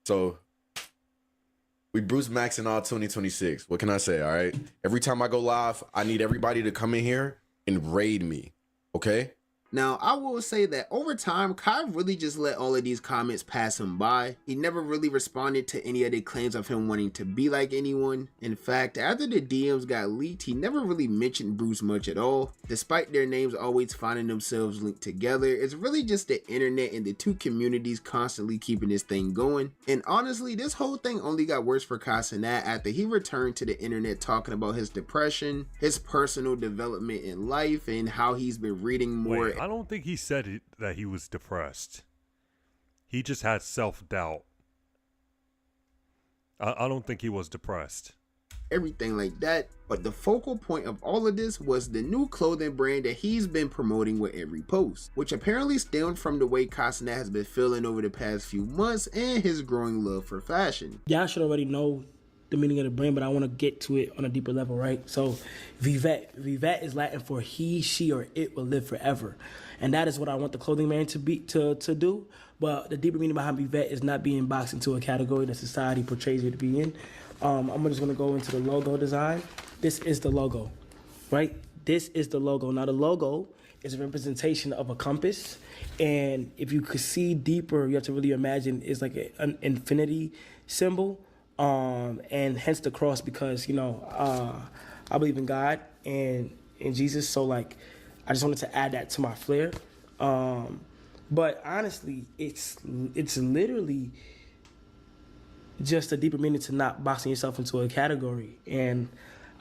So We Bruce Max in all 2026. What can I say, all right? Every time I go live, I need everybody to come in here and raid me, okay? Now, I will say that over time, Kai really just let all of these comments pass him by. He never really responded to any of the claims of him wanting to be like anyone. In fact, after the DMs got leaked, he never really mentioned Bruce much at all. Despite their names always finding themselves linked together, it's really just the internet and the two communities constantly keeping this thing going. And honestly, this whole thing only got worse for Kai Cenat after he returned to the internet talking about his depression, his personal development in life, and how he's been reading more. Wait, I don't think he said that he was depressed. He just had self-doubt. I don't think he was depressed. Everything like that. But the focal point of all of this was the new clothing brand that he's been promoting with every post, which apparently stemmed from the way Kai Cenat has been feeling over the past few months and his growing love for fashion. Y'all should already know the meaning of the brand, but I want to get to it on a deeper level, right? So Vivet is Latin for he, she, or it will live forever. And that is what I want the clothing brand to do. But the deeper meaning behind Vivet is not being boxed into a category that society portrays you to be in. I'm just going to go into the logo design. This is the logo, right? This is the logo. Now, the logo is a representation of a compass. And if you could see deeper, you have to really imagine it's like an infinity symbol. And hence the cross, because, you know, I believe in God and in Jesus. So, like, I just wanted to add that to my flair. But honestly, it's literally just a deeper meaning to not boxing yourself into a category. And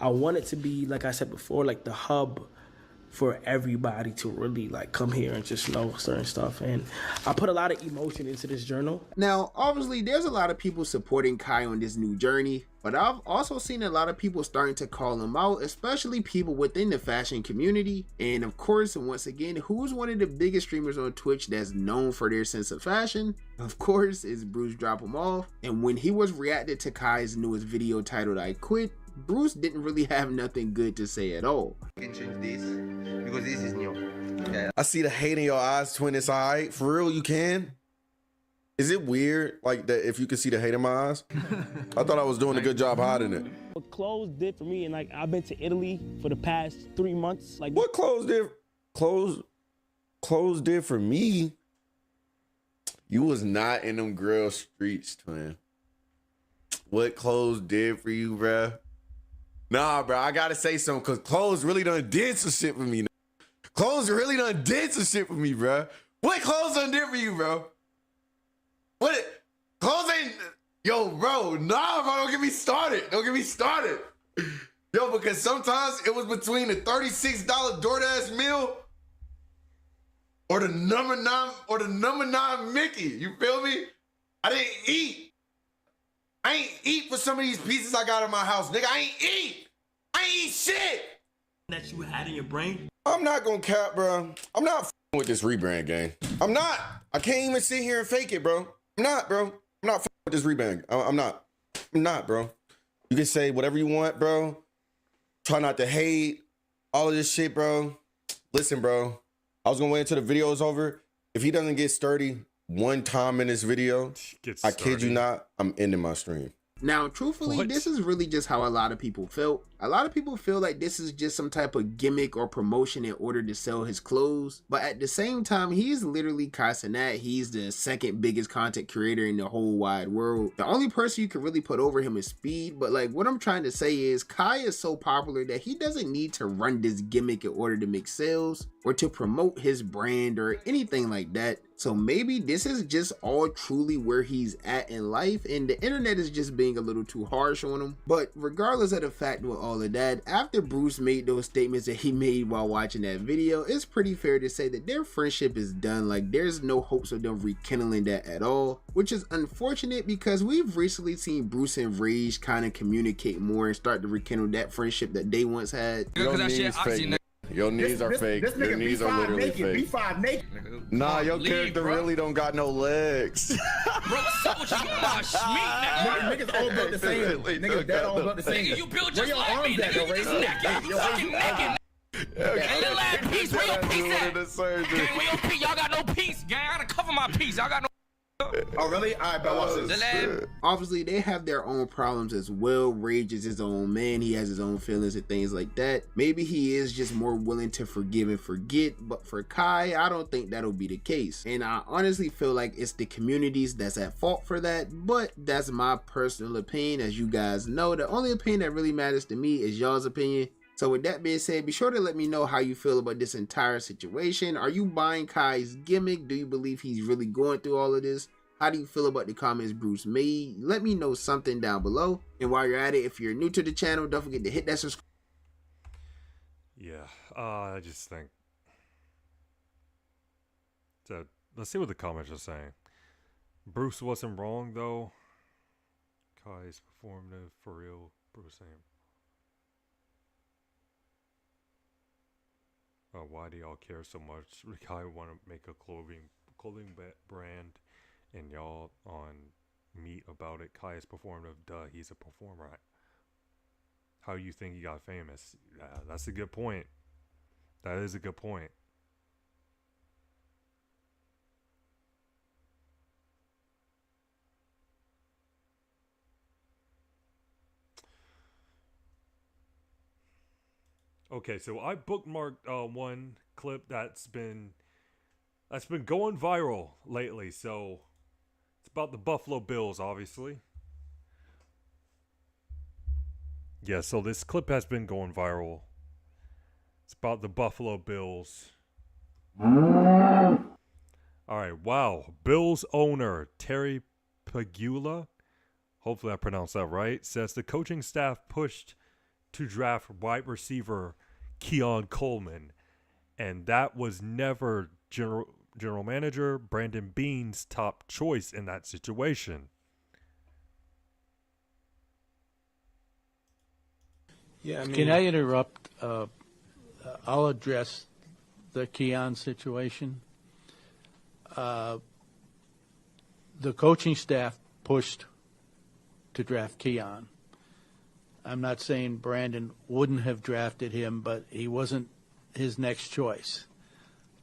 I want it to be, like I said before, like the hub for everybody to really like come here and just know certain stuff. And I put a lot of emotion into this journal. Now, obviously, there's a lot of people supporting Kai on this new journey, but I've also seen a lot of people starting to call him out, especially people within the fashion community. And of course, once again, who's one of the biggest streamers on Twitch that's known for their sense of fashion? Of course, it's Bruce Drop 'Em Off. And when he was reacting to Kai's newest video titled I Quit, Bruce didn't really have nothing good to say at all. You can change this because this is new. Yeah. I see the hate in your eyes, twin. It's all right. For real, you can? Is it weird, like, that if you can see the hate in my eyes? I thought I was doing a good job hiding it. What clothes did for me, and like I've been to Italy for the past 3 months. Like, What clothes did? Clothes did for me? You was not in them grill streets, twin. What clothes did for you, bruh? Nah, bro, I gotta say something, because clothes really done did some shit for me. Now. Clothes really done did some shit for me, bro. What clothes done did for you, bro? What? Clothes ain't... Yo, bro, nah, bro, don't get me started. Don't get me started. Yo, because sometimes it was between the $36 DoorDash meal or the number 9 Mickey. You feel me? I didn't eat. I ain't eat for some of these pieces I got in my house, nigga. I ain't eat shit. That you had in your brain? I'm not gonna cap, bro. I'm not f***ing with this rebrand game. I'm not. I can't even sit here and fake it, bro. I'm not, bro. I'm not f***ing with this rebrand. I'm not. I'm not, bro. You can say whatever you want, bro. Try not to hate. All of this shit, bro. Listen, bro. I was gonna wait until the video is over. If he doesn't get sturdy one time in this video, I kid you not, I'm ending my stream. Now, truthfully, this is really just how a lot of people felt. A lot of people feel like this is just some type of gimmick or promotion in order to sell his clothes. But at the same time, he's literally Kai Cenat. He's the second biggest content creator in the whole wide world. The only person you can really put over him is Speed. But like what I'm trying to say is Kai is so popular that he doesn't need to run this gimmick in order to make sales or to promote his brand or anything like that. So maybe this is just all truly where he's at in life and the internet is just being a little too harsh on him. But regardless of the fact with all of that, after Bruce made those statements that he made while watching that video, it's pretty fair to say that their friendship is done. Like there's no hopes of them rekindling that at all, which is unfortunate because we've recently seen Bruce and Rage kind of communicate more and start to rekindle that friendship that they once had. Your knees fake. Your knees are fake. Your knees are literally fake. B5 naked. Nah, your character really don't got no legs. Bro, what's up with you? Niggas all built the same. Niggas that all built the same. You built just like me, nigga. You just naked. You fucking naked. Hey, little ass piece, where your piece at? Gang, where your piece? Y'all got no piece, gang. I gotta cover my piece. Y'all got no Oh, really? All right, but watch this. Obviously, they have their own problems as well. Rage is his own man. He has his own feelings and things like that. Maybe he is just more willing to forgive and forget. But for Kai, I don't think that'll be the case. And I honestly feel like it's the communities that's at fault for that. But that's my personal opinion. As you guys know, the only opinion that really matters to me is y'all's opinion. So with that being said, be sure to let me know how you feel about this entire situation. Are you buying Kai's gimmick? Do you believe he's really going through all of this? How do you feel about the comments Bruce made? Let me know something down below. And while you're at it, if you're new to the channel, don't forget to hit that subscribe. Yeah, I just think. So let's see what the comments are saying. Bruce wasn't wrong though. Kai's performative for real. Bruce saying. Why do y'all care so much? Kai want to make a clothing brand, and y'all on meat about it. Kai is performative. Duh, he's a performer. How you think he got famous? That's a good point. That is a good point. Okay, so I bookmarked one clip that's been going viral lately. So it's about the Buffalo Bills, obviously. Yeah, so this clip has been going viral. It's about the Buffalo Bills. All right, wow. Bills owner Terry Pagula, hopefully I pronounced that right, says the coaching staff pushed to draft wide receiver Keon Coleman, and that was never general manager Brandon Beane's top choice in that situation. Yeah, I mean, can I interrupt? I'll address the Keon situation. The coaching staff pushed to draft Keon. I'm not saying Brandon wouldn't have drafted him, but he wasn't his next choice.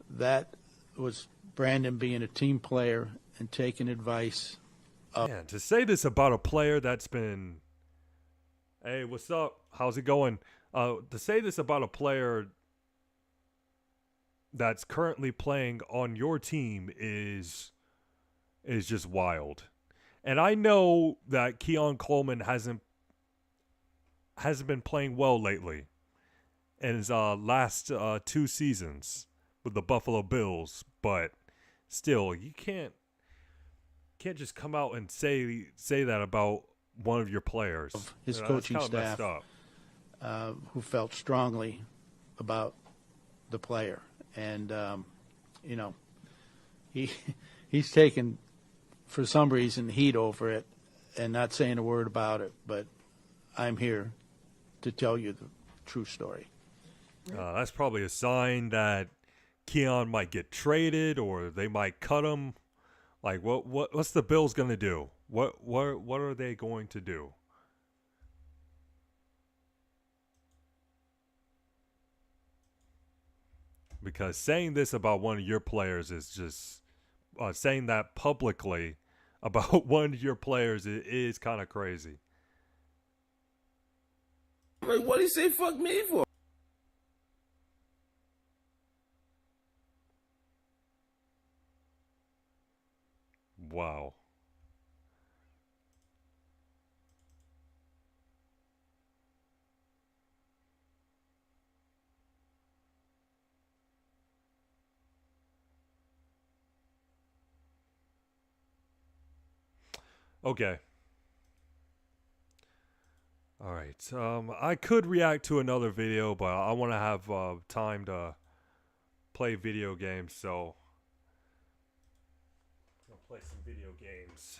That was Brandon being a team player and taking advice. Man, to say this about a player that's been, hey, what's up? How's it going? To say this about a player that's currently playing on your team is just wild. And I know that Keon Coleman hasn't been playing well lately in his last 2 seasons with the Buffalo Bills, but still, you can't just come out and say that about one of your players. His coaching staff, who felt strongly about the player, and he's taken, for some reason, heat over it and not saying a word about it, but I'm here to tell you the true story. That's probably a sign that Keon might get traded or they might cut him. Like, what's the Bills gonna do? What are they going to do? Because saying this about one of your players is just saying that publicly about one of your players is kind of crazy. Like, what did he say fuck me for? Wow. Okay. All right. I could react to another video, but I want to have time to play video games, so I'll play some video games.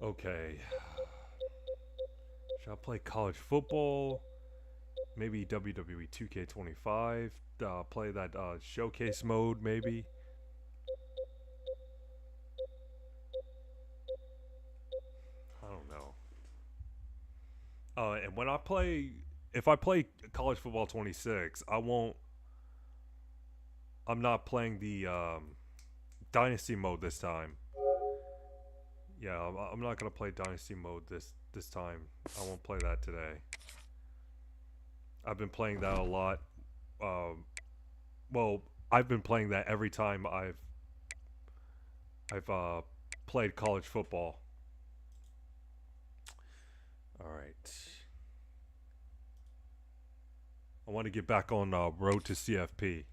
Okay. Should I play college football? Maybe WWE 2K25. Play that showcase mode, maybe. I don't know. And when I play, if I play college football 26, I'm not playing the dynasty mode this time. Yeah, I'm not gonna play dynasty mode this time. I won't play that today. I've been playing that a lot. Well, I've been playing that every time I've played college football. All right. I want to get back on Road to CFP.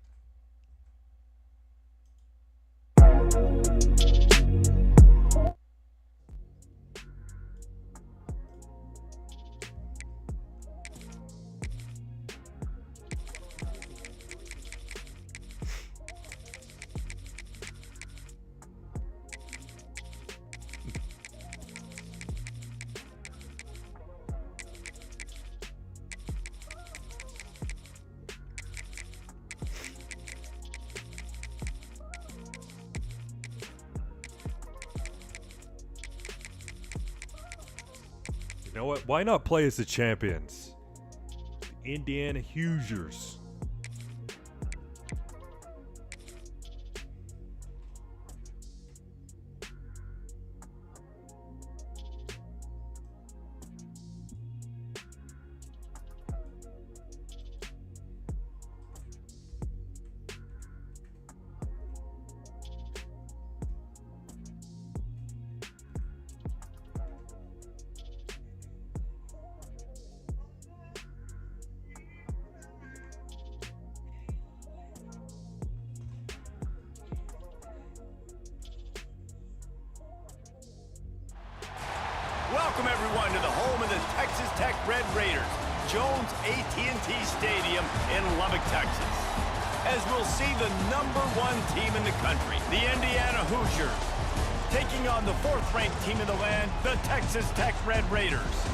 You know what? Why not play as the champions? The Indiana Hoosiers. Welcome everyone to the home of the Texas Tech Red Raiders, Jones AT&T Stadium in Lubbock, Texas. As we'll see the #1 team in the country, the Indiana Hoosiers, taking on the 4th-ranked team in the land, the Texas Tech Red Raiders.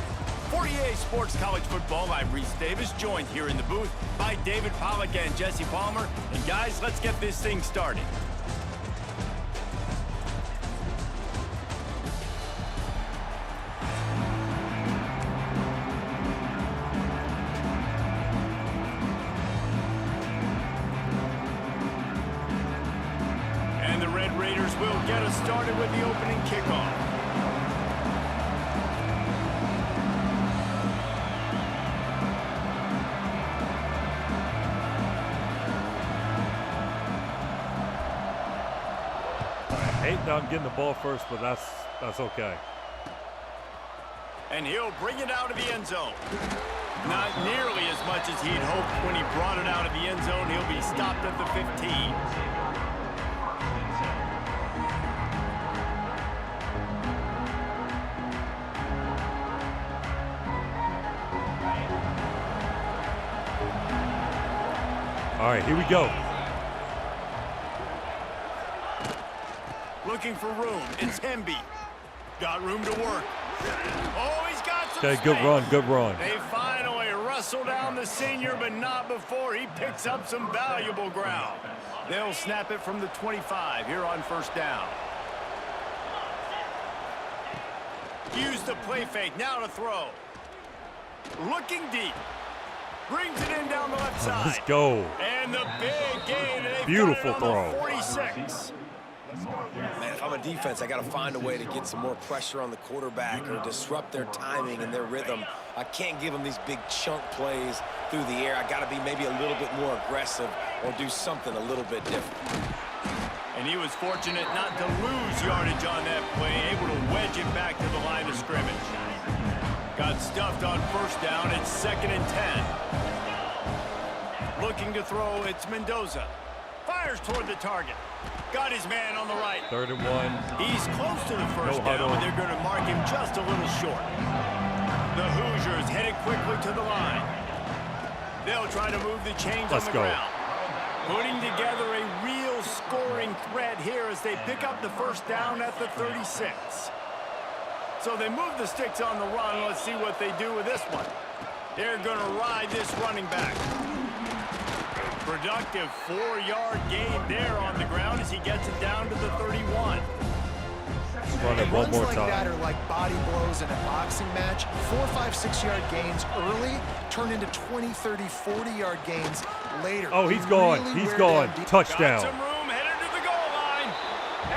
For EA Sports College Football, I'm Reese Davis, joined here in the booth by David Pollack and Jesse Palmer. And guys, let's get this thing started. And the Red Raiders will get us started with the opening kickoff. I hate that I'm getting the ball first, but that's okay. And he'll bring it out of the end zone. Not nearly as much as he'd hoped when he brought it out of the end zone. He'll be stopped at the 15. All right, here we go. Looking for room. It's Hemby. Got room to work. Oh, he's got some Okay, good space. run, good run. They finally wrestle down the senior, but not before he picks up some valuable ground. They'll snap it from the 25 here on first down. Use the play fake. Now to throw. Looking deep. Brings it in down the left side. Let's go. And the big gain. And Beautiful got it on the throw. 46. Man, if I'm a defense, I got to find a way to get some more pressure on the quarterback or disrupt their timing and their rhythm. I can't give them these big chunk plays through the air. I got to be maybe a little bit more aggressive or do something a little bit different. And he was fortunate not to lose yardage on that play, able to wedge it back to the line of scrimmage. Got stuffed on first down. It's 2nd and 10. Looking to throw, it's Mendoza. Fires toward the target. Got his man on the right. 3rd and 1. He's close to the first down, but they're going to mark him just a little short. The Hoosiers headed quickly to the line. They'll try to move the chains on the ground. Putting together a real scoring threat here as they pick up the first down at the 36. So they move the sticks on the run. Let's see what they do with this one. They're going to ride this running back. Productive 4-yard gain there on the ground as he gets it down to the 31. Run it one more like time. that are like body blows in a boxing match. 4, 5, 6-yard gains early turn into 20, 30, 40-yard gains later. Oh, he's gone. He's gone. Touchdown. Got some room headed to the goal line.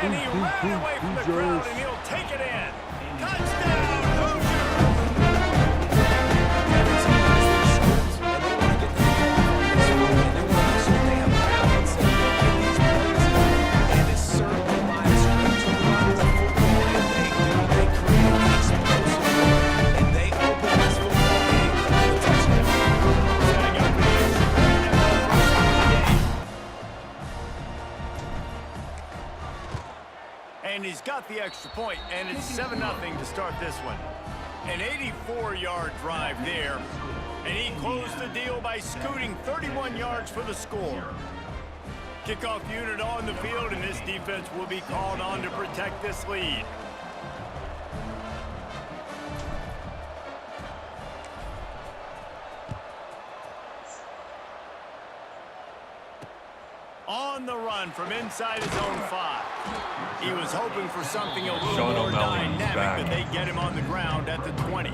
And he ran away from the crowd, and he'll take it in. Touchdown, and he's got the extra point, and it's 7-0 to start this one. An 84-yard drive there, and he closed the deal by scooting 31 yards for the score. Kickoff unit on the field, and this defense will be called on to protect this lead. On the run from inside his own 5. He was hoping for something a little Sean more O'Malley is dynamic, back. but they get him on the ground at the 20.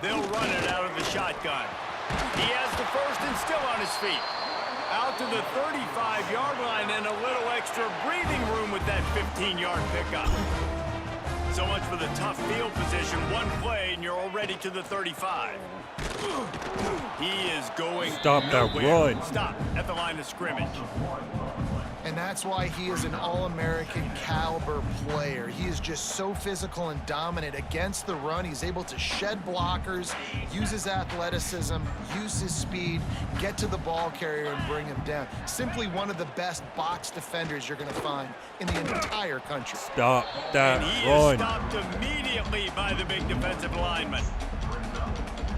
They'll run it out of the shotgun. He has the first and still on his feet. Out to the 35-yard line and a little extra breathing room with that 15-yard pickup. So much for the tough field position. One play and you're already to the 35. He is going Stop that nowhere. run. Stop at the line of scrimmage. And that's why he is an All-American caliber player. He is just so physical and dominant against the run. He's able to shed blockers, use his athleticism, use his speed, get to the ball carrier and bring him down. Simply one of the best box defenders you're going to find in the entire country. Stop that And he run. is stopped immediately by the big defensive lineman.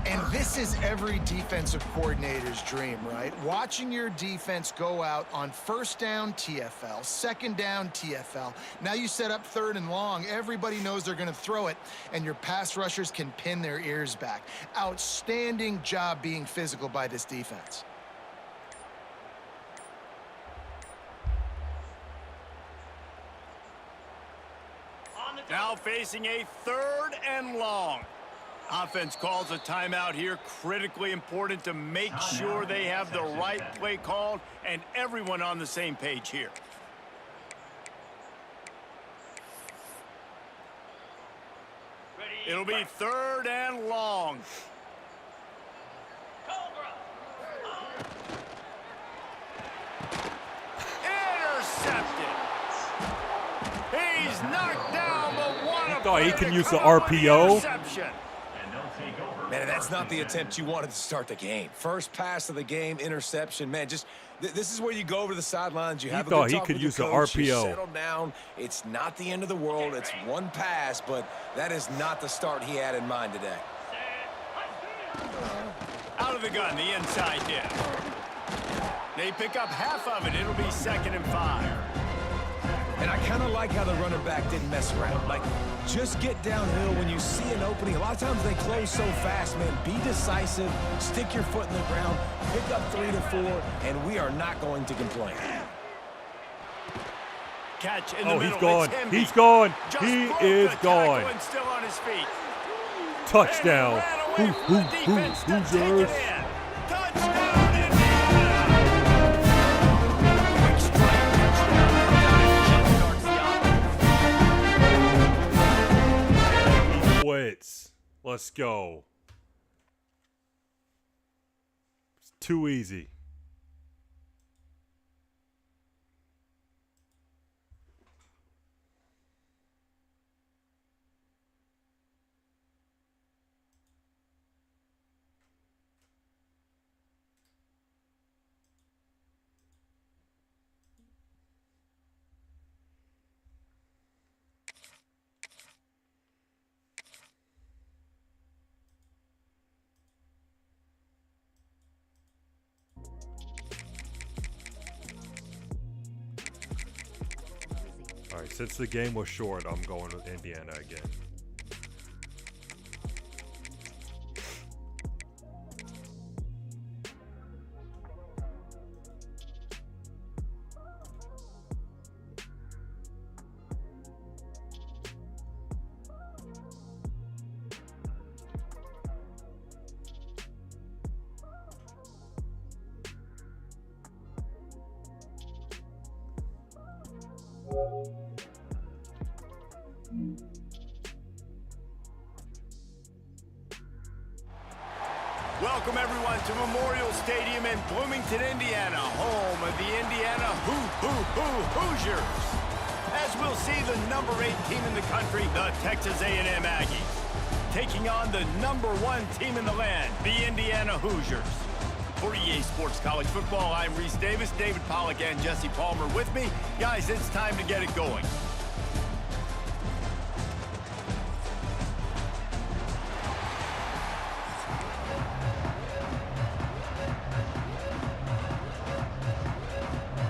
And this is every defensive coordinator's dream, right? Watching your defense go out on first down, TFL, second down, TFL. Now you set up third and long. Everybody knows they're going to throw it, and your pass rushers can pin their ears back. Outstanding job being physical by this defense. Now facing a 3rd and long. Offense calls a timeout here. Critically important to make sure they have the right play called and everyone on the same page here. It'll be 3rd and long. Intercepted. He's knocked down, but what a Thought he play can to use the come up with the RPO. interception. Man, that's not the attempt you wanted to start the game. First pass of the game, interception. Man, just this is where you go over to the sidelines. You have a thought good he talk could with use your the coach, you RPO. settle down. It's not the end of the world. It's one pass, but that is not the start he had in mind today. Out of the gun, the inside dip. They pick up half of it. It'll be 2nd and 5. And I kind of like how the running back didn't mess around. Like, just get downhill when you see an opening. A lot of times they close so fast, man. Be decisive, stick your foot in the ground, pick up 3 to 4, and we are not going to complain. Catch in the Oh, middle. he's gone. It's Hemby. He's gone. Just He broke is the gone. tackle and still on his feet. Touchdown. And he ran away from the defense to take it Hoosiers. in. Touchdown, Indiana. Quick strike touchdown. Starts the offense. Quits. Let's go. It's too easy. since the game was short, I'm going with Indiana again. Welcome everyone to Memorial Stadium in Bloomington, Indiana, home of the Indiana Hoosiers. As we'll see the number 8 team in the country, the Texas A&M Aggies, taking on the number 1 team in the land, the Indiana Hoosiers. For EA Sports College Football, I'm Reese Davis, David Pollack and Jesse Palmer with me. Guys, it's time to get it going.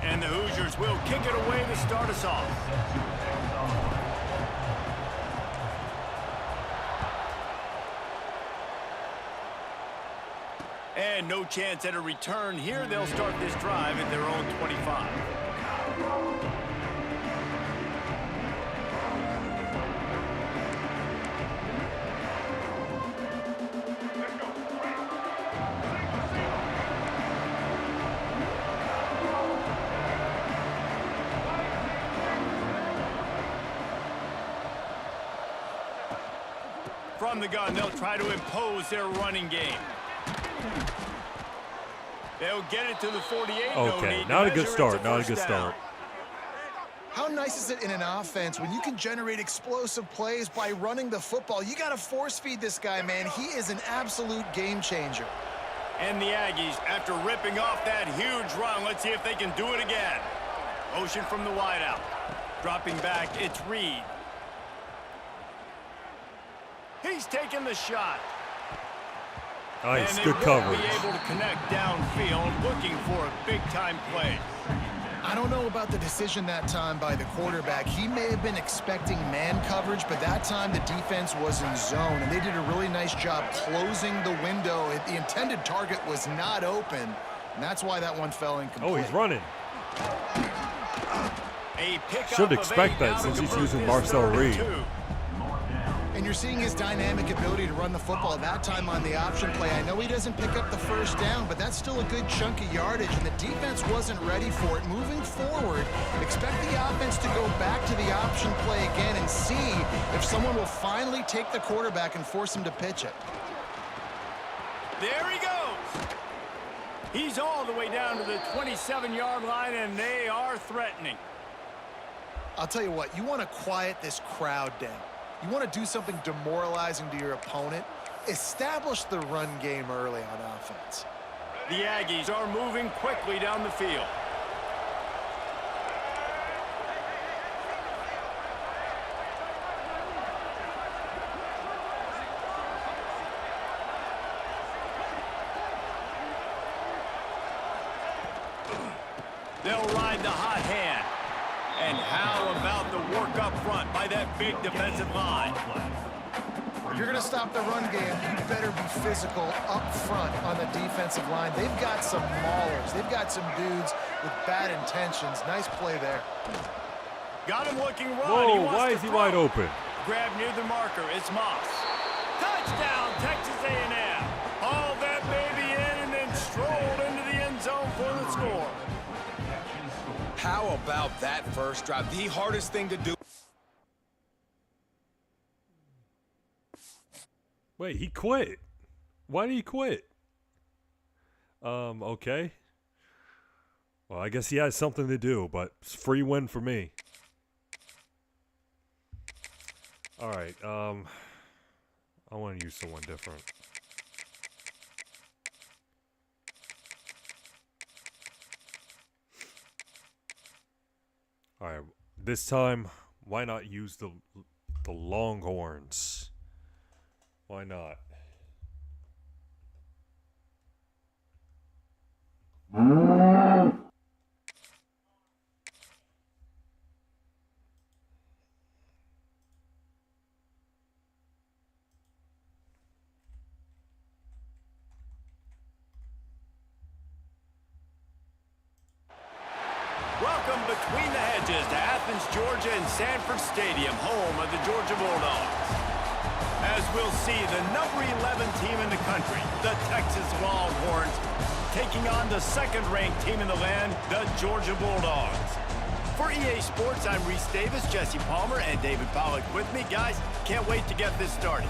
And the Hoosiers will kick it away to start us off. And no chance at a return here. They'll start this drive at their own 25. From the gun, they'll try to impose their running game. They'll get it to the 48. Okay, not a good start. Not a good start. How nice is it in an offense when you can generate explosive plays by running the football? You got to force feed this guy, man. He is an absolute game changer. And the Aggies, after ripping off that huge run, let's see if they can do it again. Motion from the wideout. Dropping back, it's Reed. He's taking the shot. Nice, and good coverage. Be able to connect downfield, looking for a big-time play. I don't know about the decision that time by the quarterback. He may have been expecting man coverage, but that time the defense was in zone, and they did a really nice job closing the window. The intended target was not open, and that's why that one fell incomplete. Oh, he's running. A should expect that since he's using Marcel Reed. And you're seeing his dynamic ability to run the football. That time on the option play, I know he doesn't pick up the first down, but that's still a good chunk of yardage, and the defense wasn't ready for it. Moving forward, expect the offense to go back to the option play again and see if someone will finally take the quarterback and force him to pitch it. There he goes. He's all the way down to the 27-yard line, and they are threatening. I'll tell you what, you want to quiet this crowd down. You want to do something demoralizing to your opponent, establish the run game early on offense. The Aggies are moving quickly down the field. They'll ride the hot hand. And how about the work up front by that big defensive line? If you're going to stop the run game, you better be physical up front on the defensive line. They've got some maulers. They've got some dudes with bad intentions. Nice play there. Got him looking wrong. Whoa, why is he wide open? Grab near the marker. It's Moss. Touchdown, Texas A&M. Hauled that baby in and then strolled into the end zone for the score. How about that first drive? The hardest thing to do. Wait, he quit. Why did he quit? Okay. Well, I guess he has something to do, but it's a free win for me. All right. I want to use someone different. All right, this time, why not use the Longhorns? Why not? Welcome between the hedges to Athens, Georgia and Sanford Stadium, home of the Georgia Bulldogs. As we'll see, the number 11 team in the country, the Texas Longhorns, taking on the second-ranked team in the land, the Georgia Bulldogs. For EA Sports, I'm Reese Davis, Jesse Palmer, and David Pollack with me. Guys, can't wait to get this started.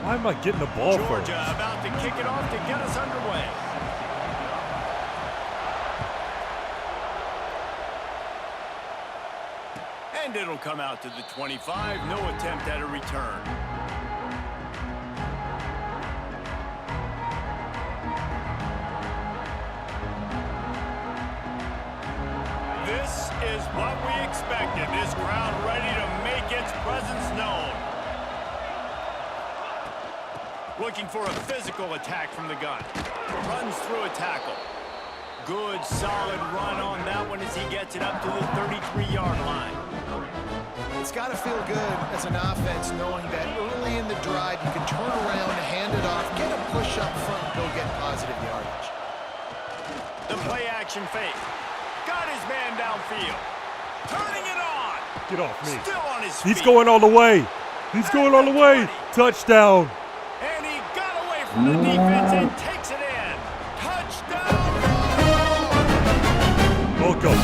Why am I getting the ball first? Georgia about to kick it off to get us underway. And it'll come out to the 25. No attempt at a return. This is what we expected. This crowd ready to make its presence known. Looking for a physical attack from the gun. Runs through a tackle. Good, solid run on that one as he gets it up to the 33-yard line. It's got to feel good as an offense knowing that early in the drive you can turn around, hand it off, get a push up front, and go get positive yardage. The play-action fake. Got his man downfield. Turning it on. Get off me. Still on his feet. He's going all the way. He's going all the way. Touchdown. And he got away from the defense and takes it in. Touchdown. Welcome.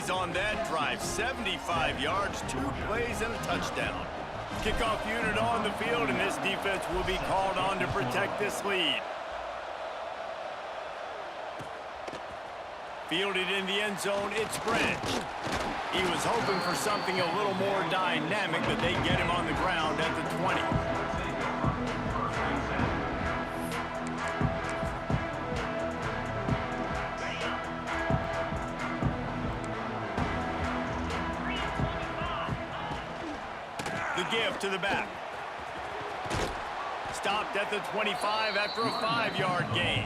On that drive, 75 yards, 2 plays, and a touchdown. Kickoff unit on the field, and this defense will be called on to protect this lead. Fielded in the end zone, it's Branch. He was hoping for something a little more dynamic, but they get him on the ground at the 20. The give to the back. Stopped at the 25 after a 5-yard gain.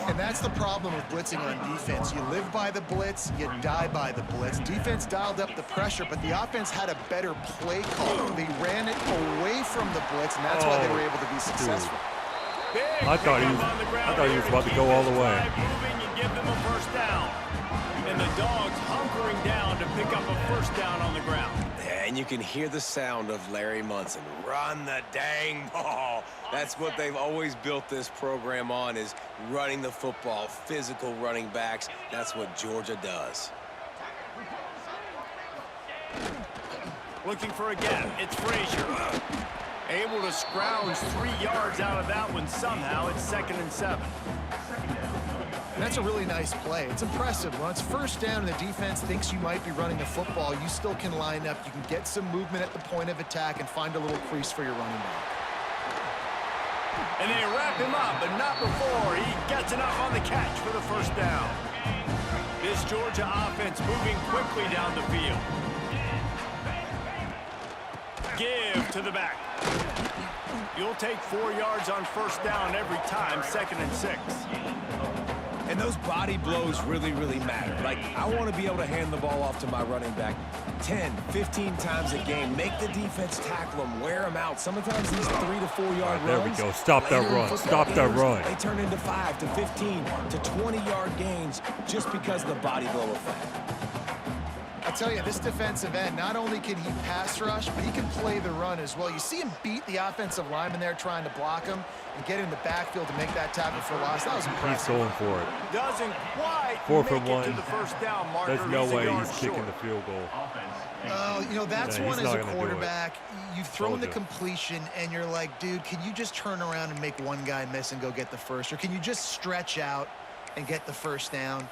And that's the problem with blitzing on defense. You live by the blitz, you die by the blitz. Defense dialed up the pressure, but the offense had a better play call. They ran it away from the blitz, and that's why they were able to be successful. I thought he was about to go all the way. Moving and give them a first down. And the Dogs hunkering down to pick up a first down on the ground. And you can hear the sound of Larry Munson. Run the dang ball. That's what they've always built this program on, is running the football, physical running backs. That's what Georgia does. Looking for a gap. It's Frazier. Able to scrounge 3 yards out of that one somehow. It's 2nd and 7. And that's a really nice play. It's impressive. When it's first down and the defense thinks you might be running the football, you still can line up. You can get some movement at the point of attack and find a little crease for your running back. And they wrap him up, but not before he gets enough on the catch for the first down. This Georgia offense moving quickly down the field. Give to the back. You'll take 4 yards on first down every time, 2nd and 6. And those body blows really, really matter. Like, I want to be able to hand the ball off to my running back 10, 15 times a game. Make the defense tackle them, wear them out. Sometimes these 3 to 4 yard runs. There we go. Stop that run. Stop that run. They turn into 5 to 15 to 20-yard gains just because of the body blow effect. I'll tell you, this defensive end, not only can he pass rush, but he can play the run as well. You see him beat the offensive lineman there trying to block him and get in the backfield to make that tackle for loss. That was impressive. He's going for it. Doesn't quite 4 for make it 1. to the first down marker. There's no way he's kicking short. the field goal. Oh, you know, that's Yeah, one he's as not a gonna do quarterback. You've thrown the Told you. completion, and you're like, dude, can you just turn around and make one guy miss and go get the first? Or can you just stretch out and get the first down?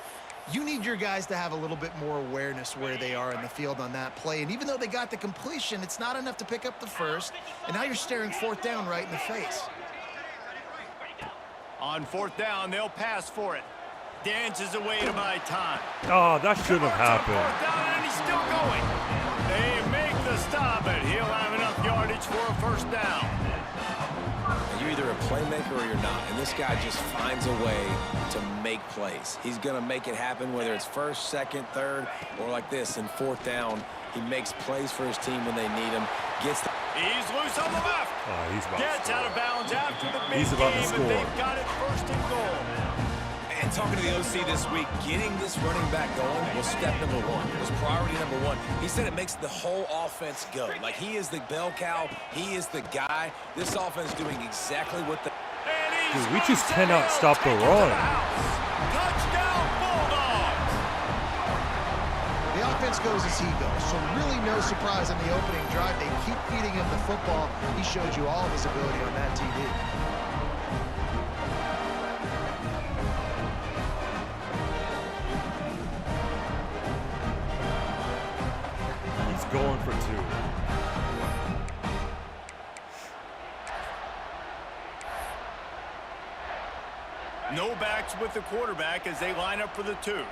You need your guys to have a little bit more awareness where they are in the field on that play. And even though they got the completion, it's not enough to pick up the first. And now you're staring 4th down right in the face. On 4th down, they'll pass for it. Dances away to buy time. Oh, that shouldn't have happened. 4th down, and he's still going. They make the stop, but he'll have enough yardage for a 1st down. You're either a playmaker or you're not, and this guy just finds a way to make plays. He's going to make it happen, whether it's 1st, 2nd, 3rd, or like this in 4th down. He makes plays for his team when they need him. He's loose on the left. Oh, he's about Gets out of bounds after the big He's about to game, score. and they've got it 1st and goal. And talking to the OC this week, getting this running back going was step number 1. It was priority number 1. He said it makes the whole offense go. Like, he is the bell cow. He is the guy. This offense is doing exactly what the... Dude, we just cannot stop the run. Touchdown, Bulldogs! The offense goes as he goes, so really no surprise on the opening drive. They keep feeding him the football. He showed you all of his ability on that TV. Going for 2. No backs with the quarterback as they line up for the 2.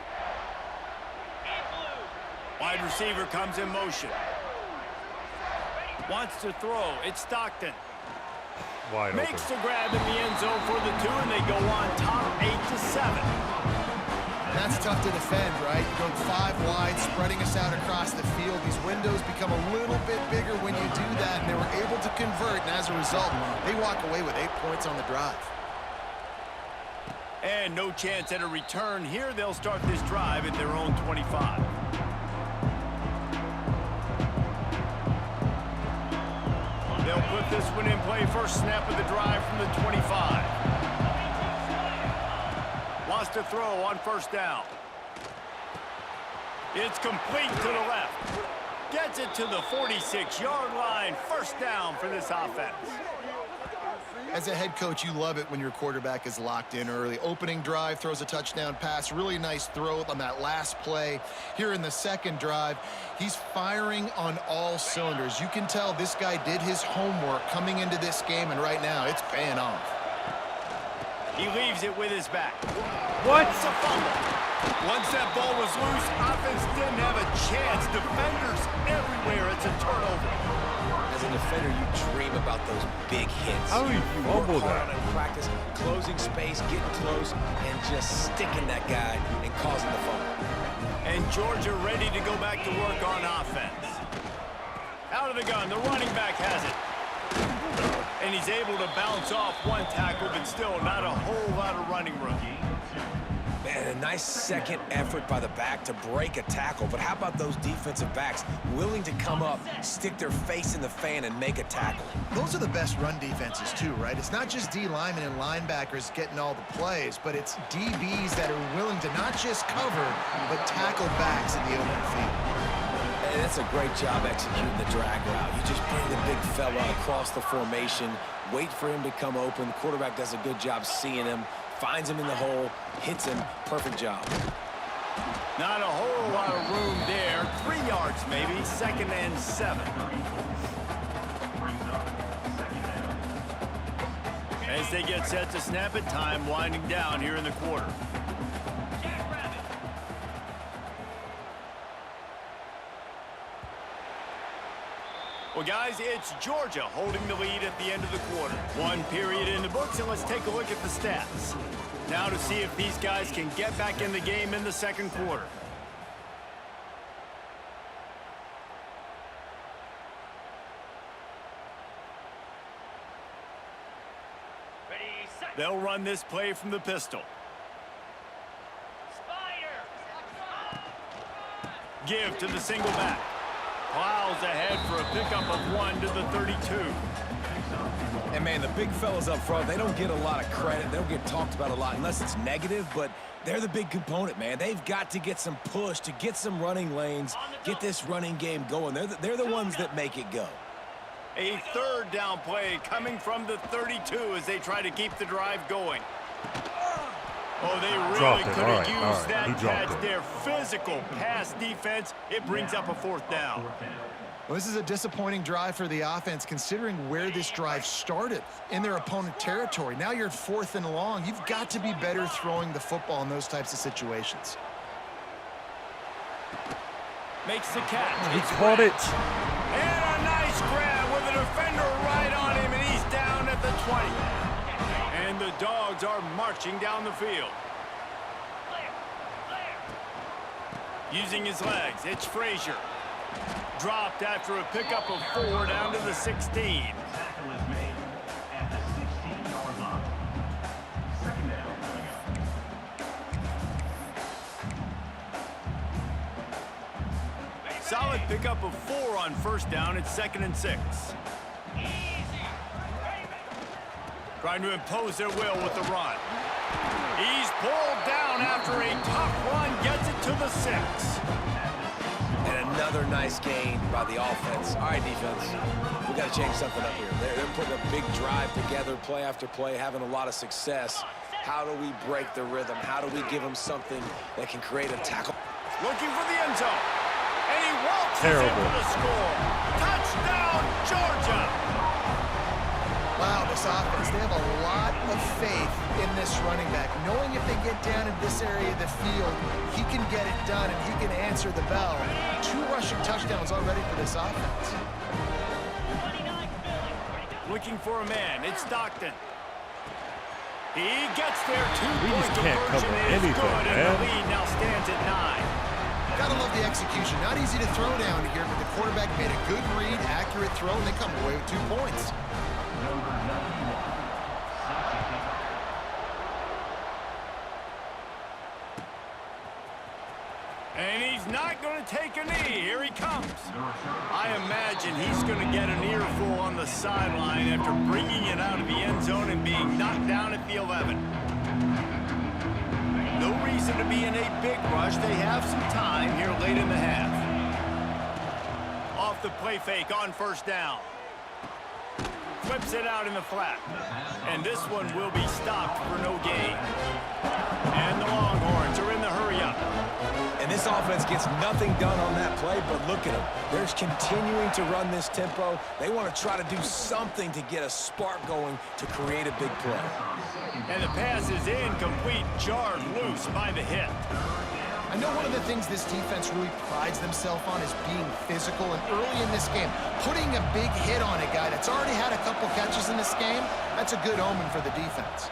Wide receiver comes in motion. Wants to throw. It's Stockton. Wide open. Makes the grab in the end zone for the 2, and they go on top 8-7. That's tough to defend, right? You go 5 wide, spreading us out across the field. These windows become a little bit bigger when you do that, and they were able to convert, and as a result, they walk away with 8 points on the drive. And no chance at a return here. They'll start this drive at their own 25. They'll put this one in play. First snap of the drive from the 25. Wants to throw on 1st down. It's complete to the left. Gets it to the 46-yard line. 1st down for this offense. As a head coach, you love it when your quarterback is locked in early. Opening drive, throws a touchdown pass. Really nice throw on that last play. Here in the 2nd drive, he's firing on all cylinders. You can tell this guy did his homework coming into this game, and right now it's paying off. He leaves it with his back. What? It's a fumble. Once that ball was loose, offense didn't have a chance. Defenders everywhere. It's a turnover. As a defender, you dream about those big hits. How do you fumble that? In practice, closing space, getting close, and just sticking that guy and causing the fumble. And Georgia ready to go back to work on offense. Out of the gun, the running back has it. And he's able to bounce off 1 tackle, but still not a whole lot of running room. Man, a nice second effort by the back to break a tackle. But how about those defensive backs willing to come up, stick their face in the fan, and make a tackle? Those are the best run defenses too, right? It's not just D linemen and linebackers getting all the plays, but it's DBs that are willing to not just cover, but tackle backs in the open field. And that's a great job executing the drag route. You just bring the big fella across the formation, wait for him to come open. The quarterback does a good job seeing him, finds him in the hole, hits him. Perfect job. Not a whole lot of room there. 3 yards maybe. 2nd and 7. As they get set to snap it, time winding down here in the quarter. Well, guys, it's Georgia holding the lead at the end of the quarter. 1 period in the books, and let's take a look at the stats. Now to see if these guys can get back in the game in the 2nd quarter. They'll run this play from the pistol. Give to the single back. Plows ahead for a pickup of 1 to the 32. And, man, the big fellas up front, they don't get a lot of credit. They don't get talked about a lot unless it's negative, but they're the big component, man. They've got to get some push, to get some running lanes, get this running game going. They're the ones that make it go. A 3rd down play coming from the 32 as they try to keep the drive going. Oh, they really could have used that catch there. Physical pass defense. It brings up a 4th down. Well, this is a disappointing drive for the offense, considering where this drive started, in their opponent territory. Now you're at 4th and long. You've got to be better throwing the football in those types of situations. Makes the catch. He caught it. And a nice grab with a defender right on him, and he's down at the 20. And the Dogs are marching down the field. Using his legs, it's Frazier. Dropped after a pickup of 4 down to the 16. Solid pickup of 4 on first down. It's 2nd and 6. Trying to impose their will with the run. He's pulled down after a tough run. Gets it to the 6. And another nice gain by the offense. All right, defense, we got to change something up here. They're putting a big drive together, play after play, having a lot of success. How do we break the rhythm? How do we give them something that can create a tackle? Looking for the end zone. And he walks in for the score. Touchdown, Georgia. Wow, this offense, they have a lot of faith in this running back, knowing if they get down in this area of the field, he can get it done and he can answer the bell. 2 rushing touchdowns already for this offense. Looking for a man. It's Stockton. He gets there. 2-point just can't conversion cover is anything, good, and man. the lead now stands at 9. Gotta love the execution. Not easy to throw down here, but the quarterback made a good read, accurate throw, and they come away with 2 points. And he's not going to take a knee. Here he comes. I imagine he's going to get an earful on the sideline after bringing it out of the end zone and being knocked down at the 11. No reason to be in a big rush. They have some time here late in the half. Off the play fake on first down. Flips it out in the flat. And this one will be stopped for no gain. And the Longhorns are in the hurry-up. And this offense gets nothing done on that play, but look at them. They're continuing to run this tempo. They want to try to do something to get a spark going to create a big play. And the pass is incomplete, jarred loose by the hit. I know one of the things this defense really prides themselves on is being physical, and early in this game, putting a big hit on a guy that's already had a couple catches in this game, that's a good omen for the defense.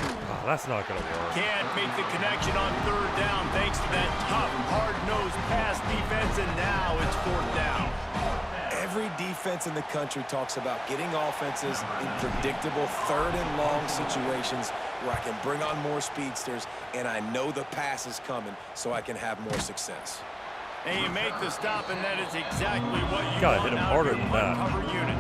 Oh, that's not going to work. Can't make the connection on 3rd down thanks to that tough, hard-nosed pass defense, and now it's 4th down. Every defense in the country talks about getting offenses in predictable 3rd and long situations where I can bring on more speedsters and I know the pass is coming so I can have more success. And you make the stop, and that is exactly what you gotta want hit him out harder of your than that. cover unit.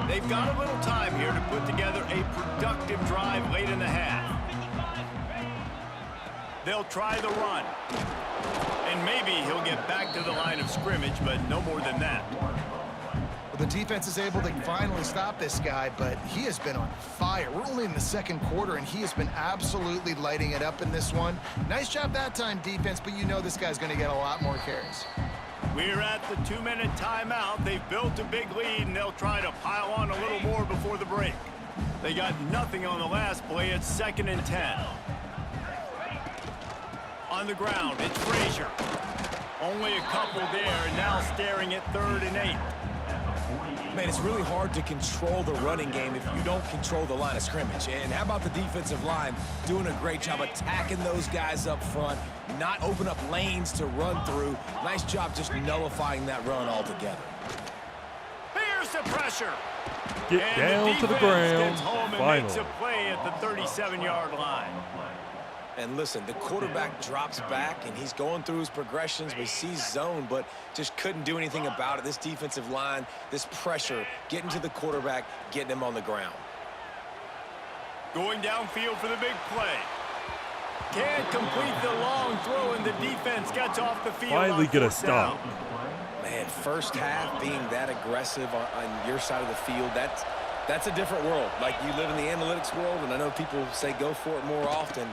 They've got a little time here to put together a productive drive late in the half. They'll try the run. And maybe he'll get back to the line of scrimmage, but no more than that. Well, the defense is able to finally stop this guy, but he has been on fire. We're only in the 2nd quarter, and he has been absolutely lighting it up in this one. Nice job that time, defense, but you know this guy's going to get a lot more carries. We're at the 2-minute timeout. They've built a big lead, and they'll try to pile on a little more before the break. They got nothing on the last play. It's 2nd and 10. On the ground, it's Frazier. Only a couple there, and now staring at 3rd and 8. Man, it's really hard to control the running game if you don't control the line of scrimmage. And how about the defensive line doing a great job attacking those guys up front, not open up lanes to run through. Nice job just nullifying that run altogether. Here's the pressure. Get and down to the defense ground. gets home and Finally. makes a play at the 37-yard line. And listen, the quarterback drops back, and he's going through his progressions. We see zone, but just couldn't do anything about it. This defensive line, this pressure, getting to the quarterback, getting him on the ground. Going downfield for the big play. Can't complete the long throw, and the defense gets off the field. Finally on get a 4th down. stop. Man, first half being that aggressive on your side of the field, that's a different world. Like, you live in the analytics world, and I know people say go for it more often.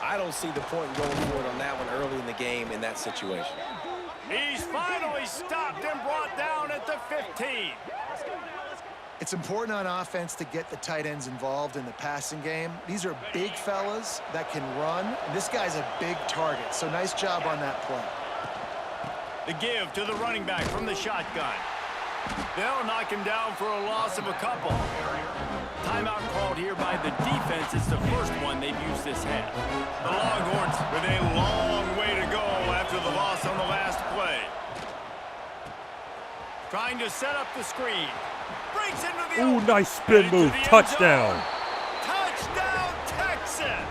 I don't see the point in going for it on that one early in the game in that situation. He's finally stopped and brought down at the 15. It's important on offense to get the tight ends involved in the passing game. These are big fellas that can run. And this guy's a big target, so nice job on that play. The give to the running back from the shotgun. They'll knock him down for a loss of a couple. Timeout called here by the defense. It's the first one they've used this half. The Longhorns with a long way to go after the loss on the last play. Trying to set up the screen. Breaks into the Ooh, nice spin move. Touchdown. Touchdown, Texas.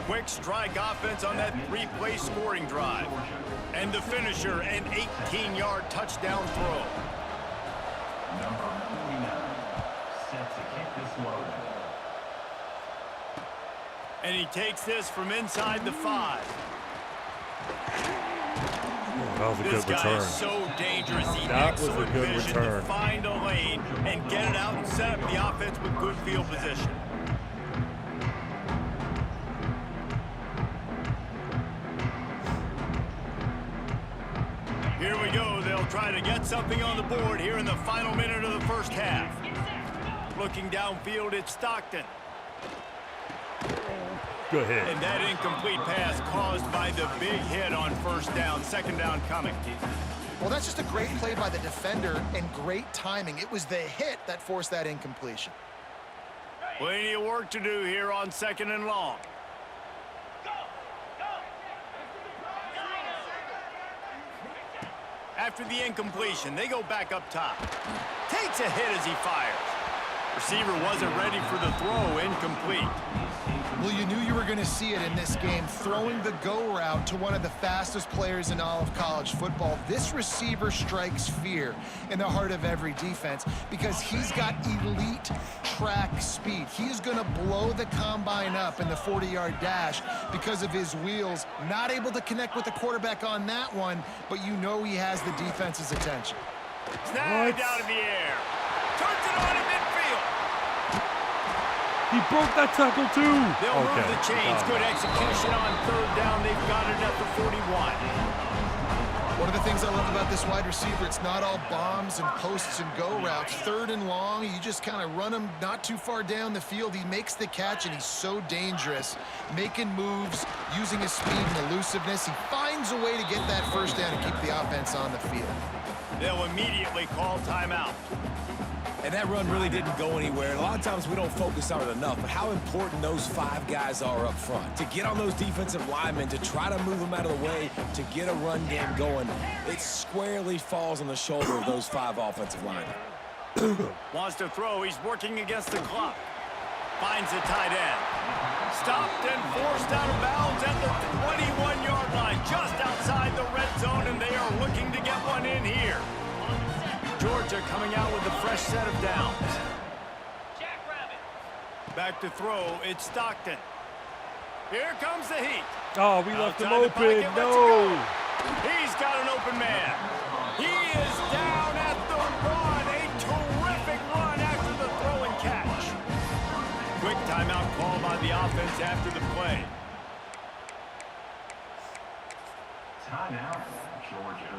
Quick strike offense on that 3-play scoring drive. And the finisher, an 18-yard touchdown throw. And he takes this from inside the 5. That was a This good guy return. is so dangerous. He That was a excellent good vision return. to find a lane and get it out and set up the offense with good field position. Here we go. They'll try to get something on the board here in the final minute of the first half. Looking downfield, it's Stockton. Good hit. And that incomplete pass caused by the big hit on first down. Second down coming. Well, that's just a great play by the defender and great timing. It was the hit that forced that incompletion. Plenty of work to do here on second and long. After the incompletion, they go back up top. Takes a hit as he fires. Receiver wasn't ready for the throw, incomplete. Well, you knew you were going to see it in this game, throwing the go route to one of the fastest players in all of college football. This receiver strikes fear in the heart of every defense because he's got elite track speed. He's going to blow the combine up in the 40-yard dash because of his wheels. Not able to connect with the quarterback on that one, but you know he has the defense's attention. Snagged out of the air. Turns it on in midfield. He broke that tackle too. They'll move the chains. Good execution on third down. They've got it at the 41. One of the things I love about this wide receiver, it's not all bombs and posts and go routes. Third and long, you just kind of run him not too far down the field. He makes the catch, and he's so dangerous, making moves, using his speed and elusiveness. He finds a way to get that first down and keep the offense on the field. They'll immediately call timeout. And that run really didn't go anywhere. And a lot of times we don't focus on it enough, but how important those 5 guys are up front. To get on those defensive linemen, to try to move them out of the way, to get a run game going, it squarely falls on the shoulder of those 5 offensive linemen. Wants to throw. He's working against the clock. Finds the tight end. Stopped and forced out of bounds at the 21-yard line, just outside the red zone, and they are looking to get one in here. Georgia coming out with a fresh set of downs. Back to throw, it's Stockton. Here comes the heat. Oh, we left him Outside the open. pocket, No. He's got an open man. He is down at the run. A terrific run after the throw and catch. Quick timeout call by the offense after the play. Timeout, Georgia.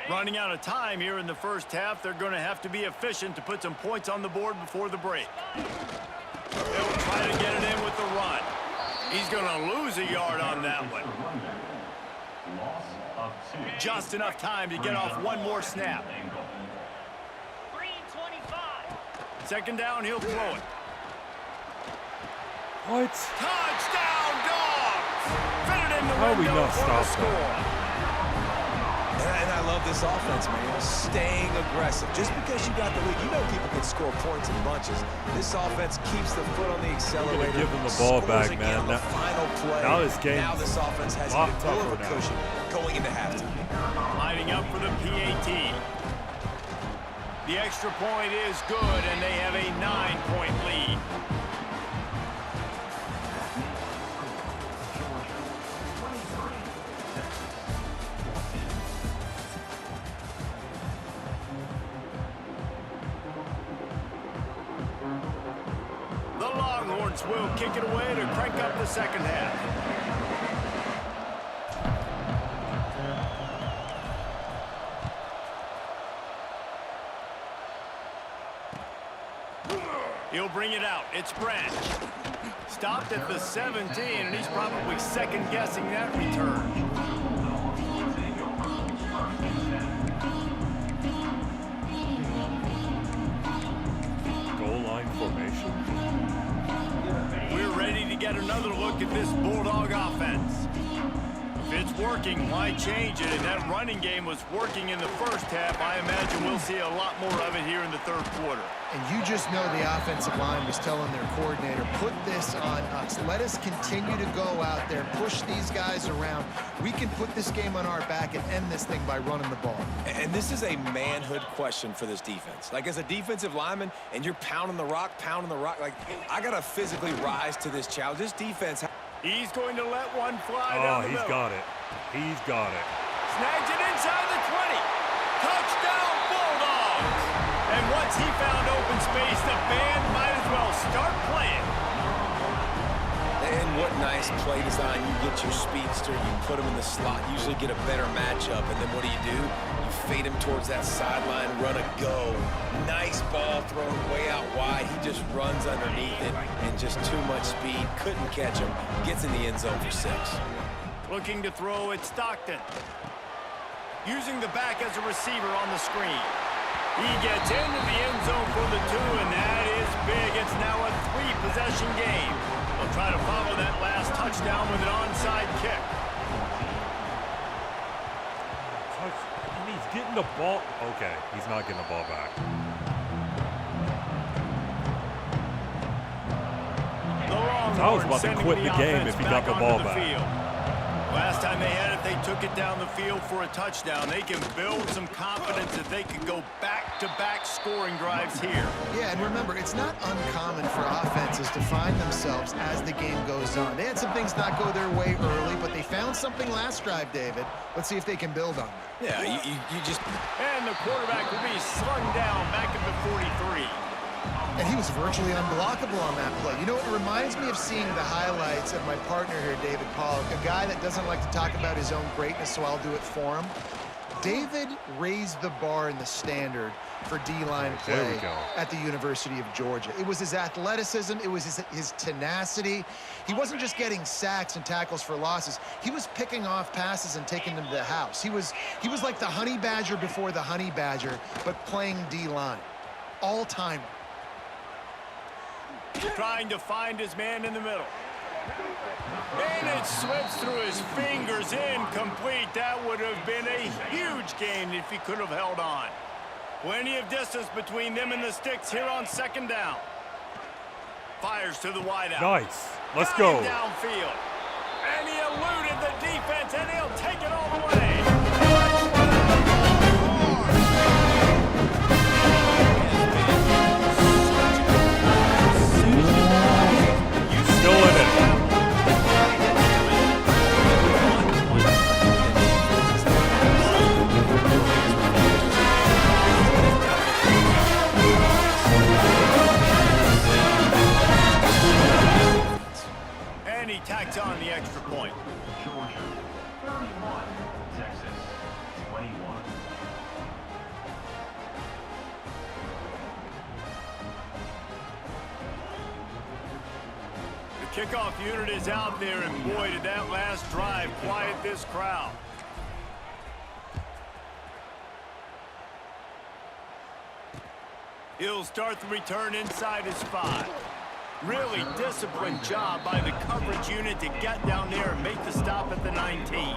Running out of time here in the first half. They're going to have to be efficient to put some points on the board before the break. They'll try to get it in with the run. He's going to lose a yard on that one. Just enough time to get off one more snap. Second down, he'll throw it. What? Touchdown, Dogs! Fit it in the How are we window not for the stop score. And I love this offense, man. Staying aggressive. Just because you got the lead, you know people can score points in bunches. This offense keeps the foot on the accelerator. Give them the ball back, man. Now this game. Now this offense has a bit more of a cushion going into halftime. Lining up for the PAT. The extra point is good, and they have a 9-point lead. The Longhorns will kick it away to crank up the second half. He'll bring it out. It's Branch. Stopped at the 17, and he's probably second-guessing that return. Goal line formation. We're ready to get another look at this Bulldog offense. If it's working, why change it? And that running game was working in the first half. I imagine we'll see a lot more of it here in the third quarter. And you just know the offensive line was telling their coordinator, put this on us. Let us continue to go out there, push these guys around. We can put this game on our back and end this thing by running the ball. And this is a manhood question for this defense. Like, as a defensive lineman, and you're pounding the rock, like, I got to physically rise to this challenge. This defense... He's going to let one fly down the middle. He's got it. He's got it. Snags it inside the 20. Touchdown, Bulldogs! And once he found open space, the band might as well start playing. And what nice play design. You get your speedster, you put him in the slot, usually get a better matchup, and then what do? You fade him towards that sideline, run a go. Nice ball thrown way out wide. He just runs underneath it, and just too much speed. Couldn't catch him. Gets in the end zone for 6. Looking to throw at Stockton. Using the back as a receiver on the screen. He gets into the end zone for the 2, and that is big. It's now a 3-possession game. They'll try to follow that last touchdown with an onside kick. And he's getting the ball. Okay, he's not getting the ball back. So I was about to quit the game if he got the ball back. Last time they had it, they took it down the field for a touchdown. They can build some confidence that they could go back-to-back scoring drives here. Yeah, and remember, it's not uncommon for offenses to find themselves as the game goes on. They had some things not go their way early, but they found something last drive, David. Let's see if they can build on it. Yeah, you just... And the quarterback will be slung down back at the 43. And he was virtually unblockable on that play. You know, it reminds me of seeing the highlights of my partner here, David Pollock, a guy that doesn't like to talk about his own greatness, so I'll do it for him. David raised the bar in the standard for D-line play at the University of Georgia. It was his athleticism. It was his tenacity. He wasn't just getting sacks and tackles for losses. He was picking off passes and taking them to the house. He was like the Honey Badger before the Honey Badger, but playing D-line. All-time. Trying to find his man in the middle. And it slips through his fingers, incomplete. That would have been a huge gain if he could have held on. Plenty of distance between them and the sticks here on second down. Fires to the wideout. Nice. Let's go. Downfield. And he eluded the defense, and he'll take it all the way. Still in it. And he tacks on the extra point. Georgia 31, Texas 21. The kickoff unit is out there, and boy, did that last drive quiet this crowd. He'll start the return inside his 5. Really disciplined job by the coverage unit to get down there and make the stop at the 19.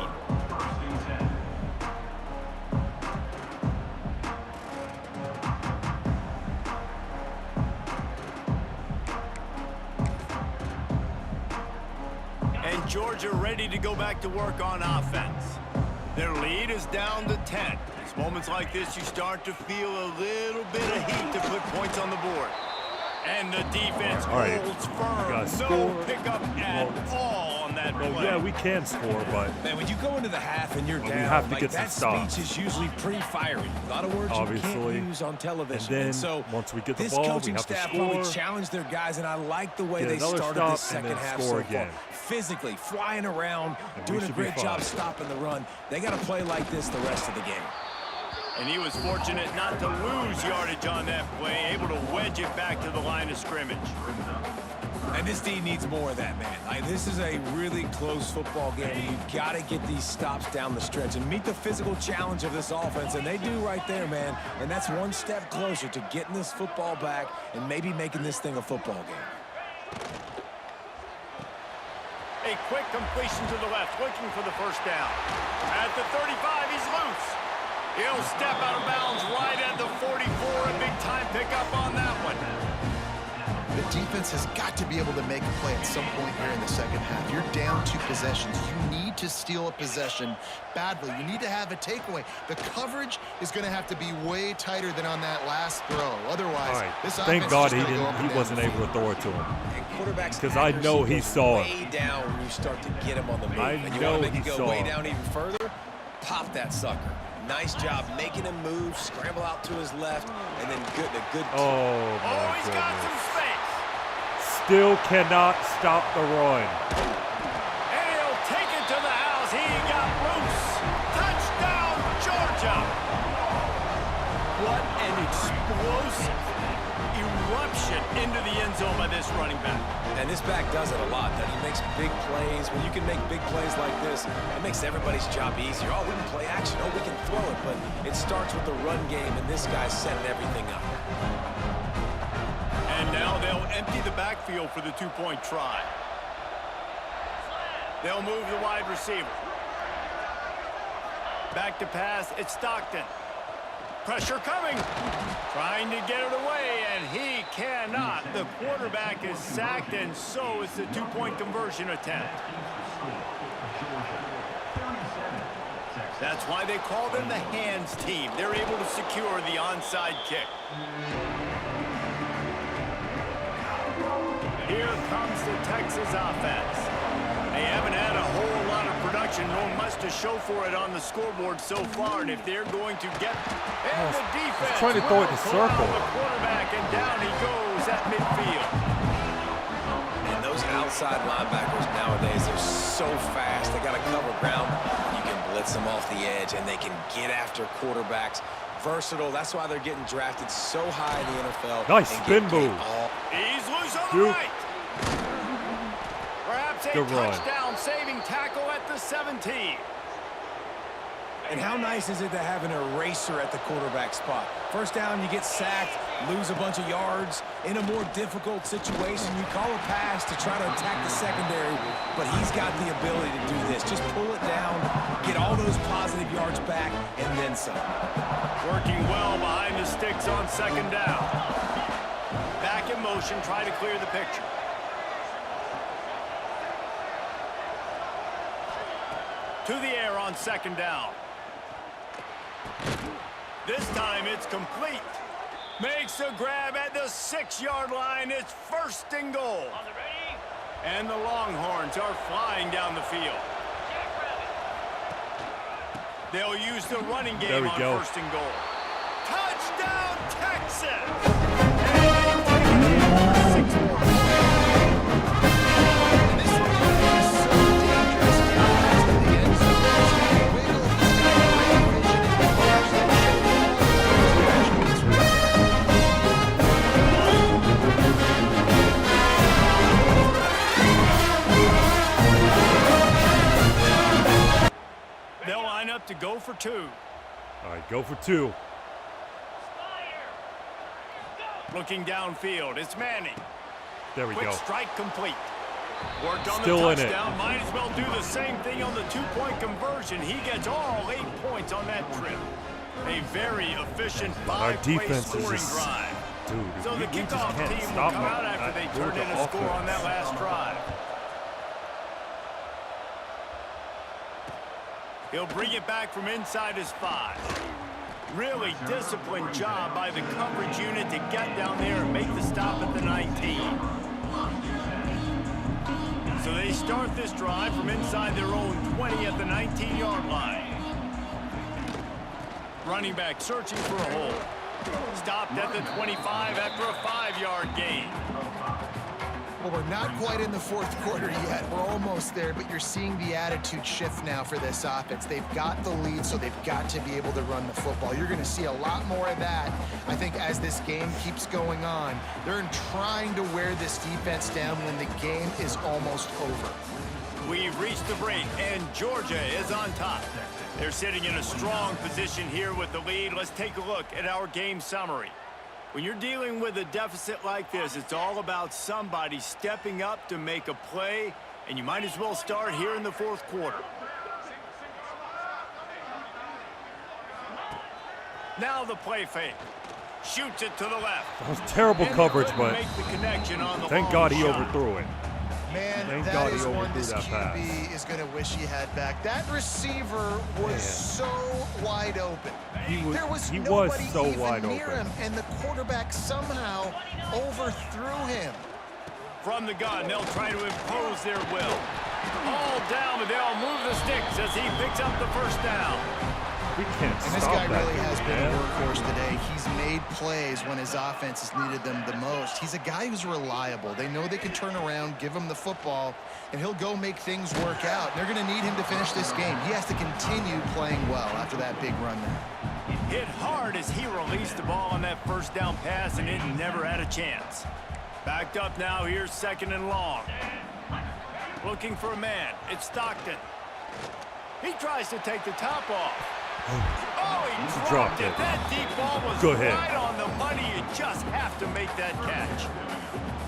Georgia ready to go back to work on offense. Their lead is down to 10. It's moments like this you start to feel a little bit of heat to put points on the board. And the defense holds firm. No pickup at all on that play. Yeah, we can score, but man, when you go into the half and you're down, we have to like, get some that stops. speech is usually pretty fiery. A lot of words you can't use on television. And then so once we get the this ball, coaching we have to staff score. probably challenged their guys, and I like the way Get they another started stop this second and then half score so again. far. Physically flying around, And doing we a should be great fine. job stopping the run. They got to play like this the rest of the game. And he was fortunate not to lose yardage on that play, able to wedge it back to the line of scrimmage. And this team needs more of that, man. Like, this is a really close football game. You got to get these stops down the stretch and meet the physical challenge of this offense, and they do right there, man. And that's one step closer to getting this football back and maybe making this thing a football game. A quick completion to the left, looking for the first down. At the 35, he's loose. He'll step out of bounds right at the 44. A big-time pickup on that one. The defense has got to be able to make a play at some point here in the second half. You're down 2 possessions. You need to steal a possession badly. You need to have a takeaway. The coverage is going to have to be way tighter than on that last throw. Otherwise, this Thank offense God is just gonna go up and he down wasn't the able to throw it to him. Because I know he saw it. Way down when you start to get him on the move. And you know want to make he it go saw way it. down even further? Pop that sucker. Nice job making him move, scramble out to his left, and then good. Oh, my he's got some space. Still cannot stop the run. And he'll take it to the house. He got loose. Touchdown, Georgia. What an explosive eruption into the end zone by this running back. And this back does it a lot. That he makes big plays. When you can make big plays like this, it makes everybody's job easier. Oh, we can play action. Oh, we can throw it. But it starts with the run game, and this guy's setting everything up. And now they'll empty the backfield for the 2-point try. They'll move the wide receiver. Back to pass, it's Stockton. Pressure coming. Trying to get it away, and he cannot. The quarterback is sacked, and so is the 2-point conversion attempt. That's why they call them the hands team. They're able to secure the onside kick. Here comes the Texas offense. They haven't had a whole lot of production, nor much to show for it on the scoreboard so far. And if they're going to get, and the defense trying to throw it in a circle. The quarterback, and down he goes at midfield. And those outside linebackers nowadays, they're so fast. They got to cover ground. You can blitz them off the edge, and they can get after quarterbacks. Versatile. That's why they're getting drafted so high in the NFL. Nice spin move. He's loose on the right. Perhaps a Good run. touchdown saving tackle at the 17. And how nice is it to have an eraser at the quarterback spot? First down, you get sacked, lose a bunch of yards. In a more difficult situation, you call a pass to try to attack the secondary, but he's got the ability to do this. Just pull it down, get all those positive yards back, and then some. Working well behind the sticks on second down. Back in motion, try to clear the picture. To the air on second down. This time it's complete. Makes a grab at the 6-yard line. It's first and goal. And the Longhorns are flying down the field. They'll use the running game on first and goal. Touchdown, Texas! They'll line up to go for 2. All right, go for 2. Looking downfield, it's Manning. There we Quick go. strike complete. Worked on Still the in it. touchdown. Might as well do the same thing on the 2-point conversion. He gets all 8 points on that trip. A very efficient 5-play defense is scoring just- drive. Dude, So the we just kickoff can't team will stop come them. out after they We're turned in the a score on offense. that last drive. He'll bring it back from inside his 5. Really disciplined job by the coverage unit to get down there and make the stop at the 19. So they start this drive from inside their own 20 at the 19-yard line. Running back searching for a hole. Stopped at the 25 after a 5-yard gain. Well, we're not quite in the fourth quarter yet. We're almost there, but you're seeing the attitude shift now for this offense. They've got the lead, so they've got to be able to run the football. You're going to see a lot more of that, I think, as this game keeps going on. They're trying to wear this defense down when the game is almost over. We've reached the break, and Georgia is on top. They're sitting in a strong position here with the lead. Let's take a look at our game summary. When you're dealing with a deficit like this, it's all about somebody stepping up to make a play, and you might as well start here in the fourth quarter. Now the play fake. Shoots it to the left. That was terrible coverage, but make the connection on the thank long God he shot. overthrew it. Man, Thank that God is he one overthrew this that pass. QB is going to wish he had back. That receiver was so wide open. There was nobody so even wide near open. him, and the quarterback somehow overthrew him. From the gun, they'll try to impose their will. All down, but they'll move the sticks as he picks up the first down. We can't And this stop guy that really dude, has been man. a workhorse today. He's made plays when his offense has needed them the most. He's a guy who's reliable. They know they can turn around, give him the football, and he'll go make things work out. They're going to need him to finish this game. He has to continue playing well after that big run there. Hit hard as he released the ball on that first down pass, and it never had a chance. Backed up now, here's 2nd and long. Looking for a man. It's Stockton. He tries to take the top off. Oh, he dropped it. That deep ball was Go ahead. right on the money. You just have to make that catch.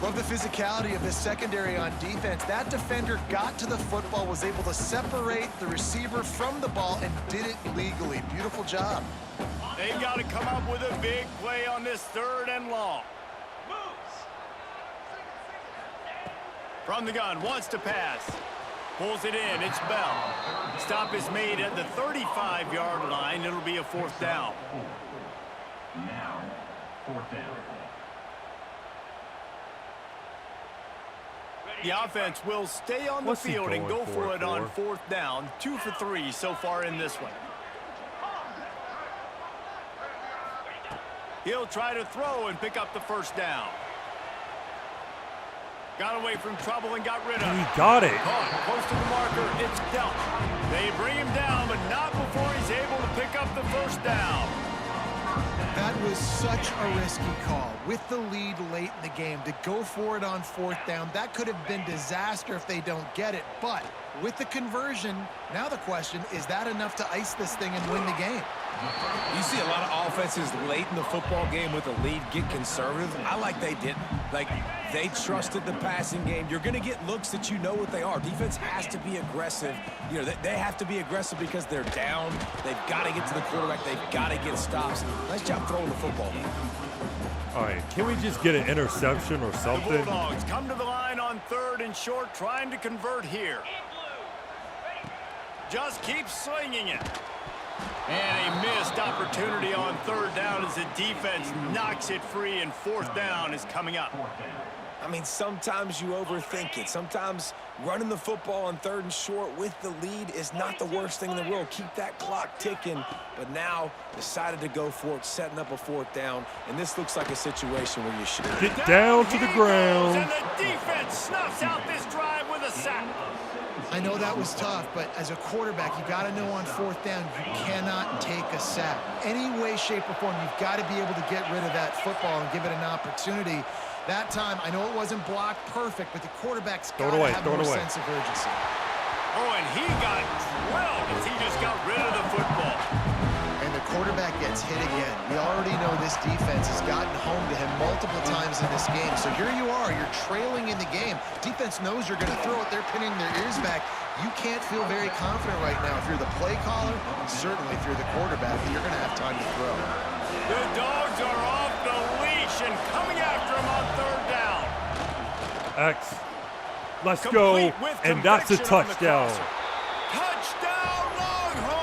Love the physicality of this secondary on defense. That defender got to the football, was able to separate the receiver from the ball, and did it legally. Beautiful job. They've got to come up with a big play on this 3rd and long. From the gun, wants to pass. Pulls it in, it's Bell. Stop is made at the 35-yard line. It'll be a 4th down. Now, 4th down. The offense will stay on the What's he field and going go for for it on for? 4th down. 2 for 3 so far in this one. He'll try to throw and pick up the first down. Got away from trouble and got rid of it. He got it. Caught close to the marker. It's dealt. They bring him down, but not before he's able to pick up the first down. That was such a risky call. With the lead late in the game, to go for it on 4th down, that could have been disaster if they don't get it. But with the conversion, now the question, is that enough to ice this thing and win the game? You see a lot of offenses late in the football game with a lead get conservative. I like they didn't. Like, they trusted the passing game. You're going to get looks that you know what they are. Defense has to be aggressive. You know, they have to be aggressive because they're down. They've got to get to the quarterback. They've got to get stops. Nice job throwing the football, though. All right, can we just get an interception or The something? Bulldogs come to the line on 3rd and short, trying to convert here. Just keep slinging it. And a missed opportunity on 3rd down as the defense knocks it free, and 4th down is coming up. I mean, sometimes you overthink it. Sometimes running the football on 3rd and short with the lead is not the worst thing in the world. Keep that clock ticking. But now decided to go for it, setting up a 4th down. And this looks like a situation where you should Get down to the ground. And the defense snuffs out this drive with a sack. I know that was tough, but as a quarterback, you got to know on 4th down, you cannot take a sack. Any way, shape, or form, you've got to be able to get rid of that football and give it an opportunity. That time, I know it wasn't blocked perfect, but the quarterback's got to have more sense of urgency. Oh, and he got drilled as he just got rid of the football. And the quarterback gets hit again. We already know this defense has gotten home to him multiple times in this game. So here you are, you're trailing in the game. Defense knows you're going to throw it. They're pinning their ears back. You can't feel very confident right now. If you're the play caller, certainly if you're the quarterback, you're going to have time to throw. The Dogs are off the leash and coming after him on 3rd down. X. Let's go. And that's a touchdown. Touchdown, Longhorns!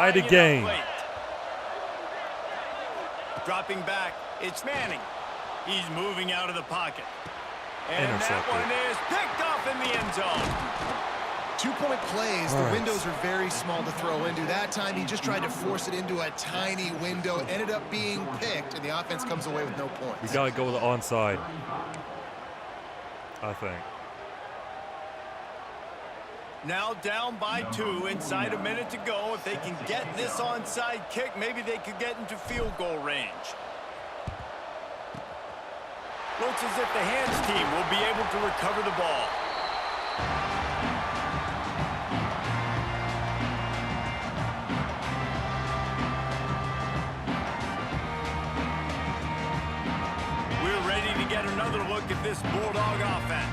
Tie the tying it up game. late. Dropping back, it's Manning. He's moving out of the pocket. And that Intercepted. one is picked off in the end zone. 2-point plays, All the right. windows are very small to throw into. That time, he just tried to force it into a tiny window. It ended up being picked, and the offense comes away with no points. We got to go with the onside, I think. Now down by 2, inside a minute to go. If they can get this onside kick, maybe they could get into field goal range. Looks as if the hands team will be able to recover the ball. We're ready to get another look at this Bulldog offense.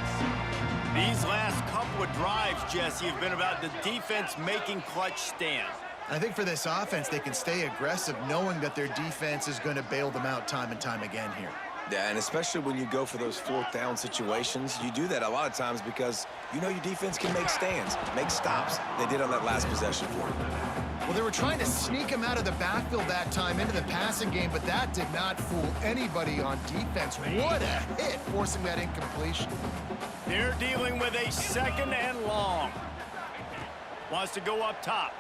These last couple of drives, Jesse, have been about the defense making clutch stands. I think for this offense, they can stay aggressive knowing that their defense is going to bail them out time and time again here. Yeah, and especially when you go for those fourth down situations, you do that a lot of times because you know your defense can make stands, make stops. They did on that last possession for you. Well, they were trying to sneak him out of the backfield that time into the passing game, but that did not fool anybody on defense. What a hit, forcing that incompletion. They're dealing with a 2nd and long. Wants to go up top.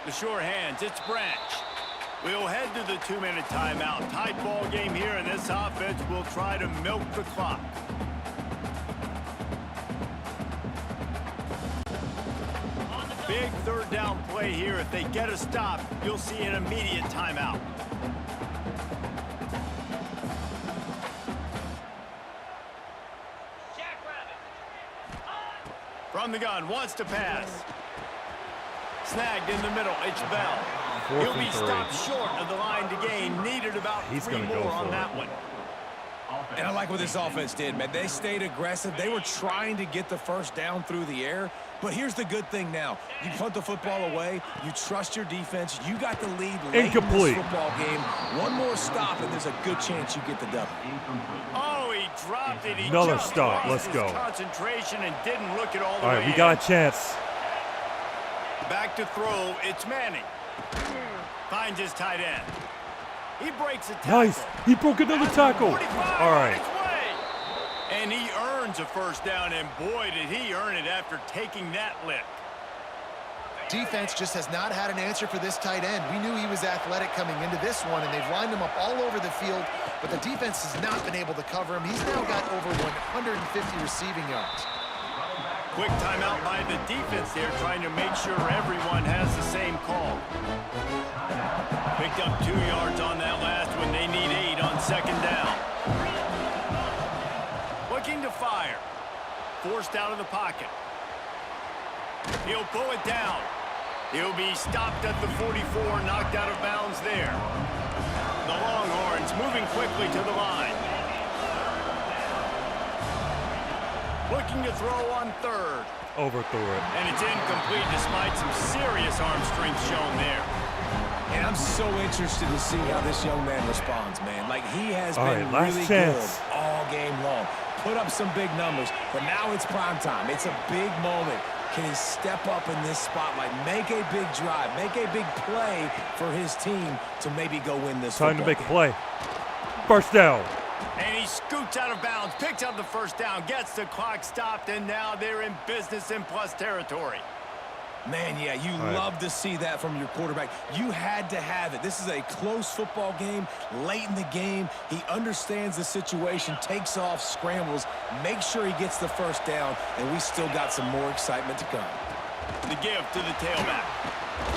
The sure hands, it's Branch. We'll head to the 2-minute timeout. Tight ball game here, and this offense will try to milk the clock. Big 3rd down play here. If they get a stop, you'll see an immediate timeout. From the gun, wants to pass. Snagged in the middle, it's Bell. He'll be stopped short of the line to gain. Needed about 3 more on that one. And I like what this offense did, man. They stayed aggressive. They were trying to get the first down through the air. But here's the good thing now. You punt the football away. You trust your defense. You got the lead late Incomplete. in this football game. One more stop, and there's a good chance you get the W. Oh, he dropped it. He Another just stop. lost Let's go. his concentration and didn't look it all the All way right, we in. got a chance. Back to throw, it's Manning. Finds his tight end. He breaks a tackle. Nice. He broke another tackle. 45 All on right. its way. And he earns a first down, and boy, did he earn it after taking that lick. Defense just has not had an answer for this tight end. We knew he was athletic coming into this one, and they've lined him up all over the field, but the defense has not been able to cover him. He's now got over 150 receiving yards. Quick timeout by the defense there, trying to make sure everyone has the same call. Picked up 2 yards on that last one. They need 8 on 2nd down. Looking to fire. Forced out of the pocket. He'll pull it down. He'll be stopped at the 44, knocked out of bounds there. The Longhorns moving quickly to the line. Looking to throw on 3rd. Overthrew it. And it's incomplete despite some serious arm strength shown there. And I'm so interested to see how this young man responds, man. Like, he has All been right, last really chance. good all game long. Put up some big numbers, but now it's prime time. It's a big moment. Can he step up in this spotlight, make a big drive, make a big play for his team to maybe go win this Time to football make a game? play. First down. And he scoots out of bounds, picks up the first down, gets the clock stopped, and now they're in business in plus territory. Man, yeah, you right. love to see that from your quarterback. You had to have it. This is a close football game, late in the game. He understands the situation, takes off, scrambles, makes sure he gets the first down, and we still got some more excitement to come. The give to the tailback.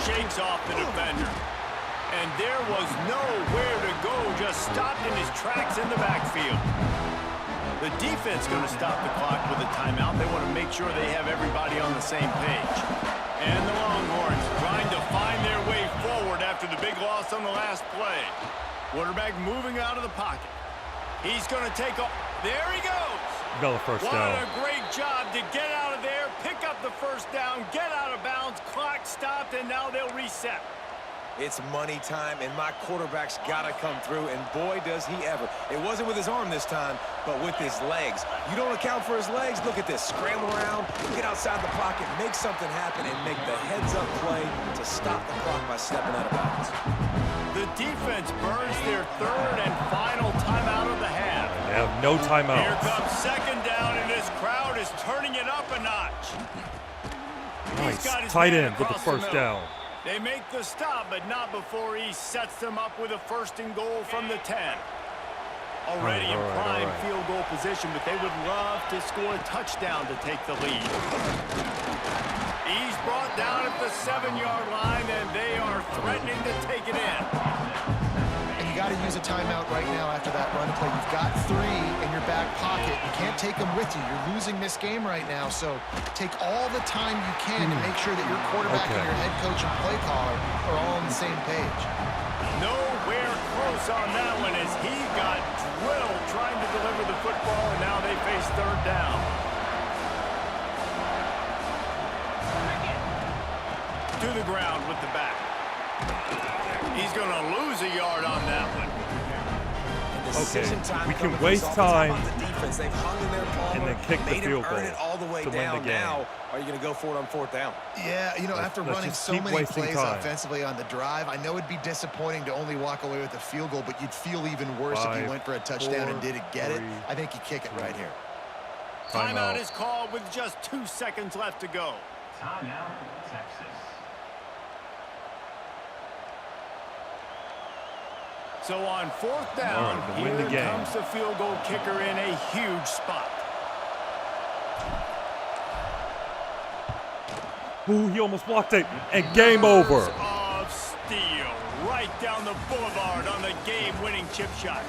Shakes off the defender. And there was nowhere to go, just stopped in his tracks in the backfield. The defense going to stop the clock with a timeout. They want to make sure they have everybody on the same page. And the Longhorns trying to find their way forward after the big loss on the last play. Quarterback moving out of the pocket. He's going to take off. There he goes. Got the first What down. a great job to get out of there, pick up the first down, get out of bounds, clock stopped, and now they'll reset. It's money time, and my quarterback's got to come through, and boy, does he ever. It wasn't with his arm this time, but with his legs. You don't account for his legs? Look at this. Scramble around, get outside the pocket, make something happen, and make the heads-up play to stop the clock by stepping out of bounds. The defense burns their third and final timeout of the half. They have no timeouts. Here comes second down, and this crowd is turning it up a notch. Nice. Tight end with the first down. They make the stop, but not before he sets them up with a 1st and goal from the 10. Already in prime field goal position, but they would love to score a touchdown to take the lead. He's brought down at the 7-yard line, and they are threatening to take it in. And you got to use a timeout right now after that run play. You've got 3 in your back pocket. You can't take them with you. You're losing this game right now, so take all the time you can to make sure that your quarterback and your head coach and play caller are all on the same page. Nowhere close on that one as he got drilled trying to deliver the football, and now they face 3rd down. To the ground with the back. He's going to lose a yard on that one. Okay, we can waste time and then kick the field goal all the way to down. win the game. Now, are you going to go for it on 4th down? Yeah, you know, after let's running just so keep many wasting plays time. offensively on the drive, I know it'd be disappointing to only walk away with a field goal, but you'd feel even worse if you went for a touchdown and didn't get it. I think you kick it right here. Timeout is called with just 2 seconds left to go. Timeout, Texas. So on 4th down, here comes the field goal kicker in a huge spot. Ooh, he almost blocked it, and game over. Of steel, right down the boulevard on the game-winning chip shot.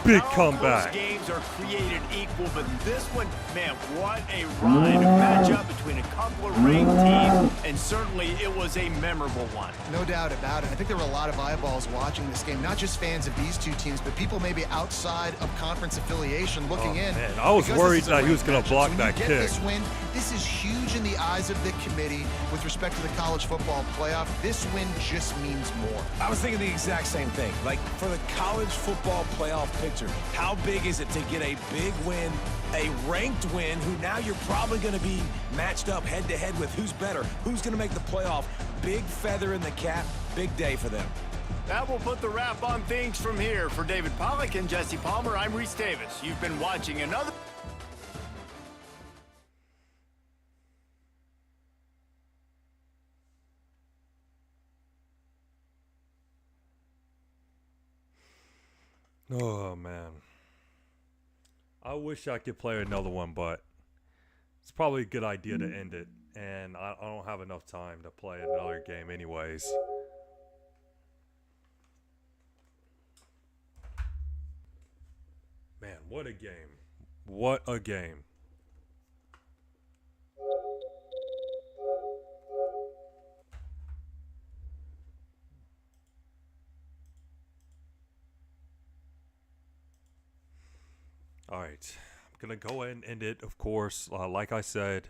Big Not comeback. All games are created equal, but this one, man, what a ride. A matchup between a couple of ranked teams, and certainly it was a memorable one. No doubt about it. I think there were a lot of eyeballs watching this game, not just fans of these two teams, but people maybe outside of conference affiliation looking in. Man, I was worried that he was going to block that kick. This win, this is huge in the eyes of the committee with respect to the college football playoff. This win just means more. I was thinking the exact same thing. Like, for the college football playoff picture, how big is it to get a big win, a ranked win, who now you're probably going to be matched up head-to-head with who's better, who's going to make the playoff. Big feather in the cap, big day for them. That will put the wrap on things from here. For David Pollack and Jesse Palmer, I'm Reese Davis. You've been watching another... Oh, man. I wish I could play another one, but it's probably a good idea to end it. And I don't have enough time to play another game anyways. Man, what a game. What a game. All right, I'm going to go ahead and end it, of course. Like I said,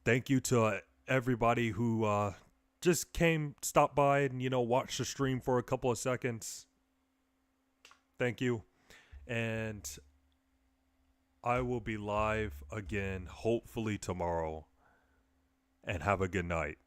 thank you to everybody who just stopped by and, watched the stream for a couple of seconds. Thank you. And I will be live again, hopefully tomorrow. And have a good night.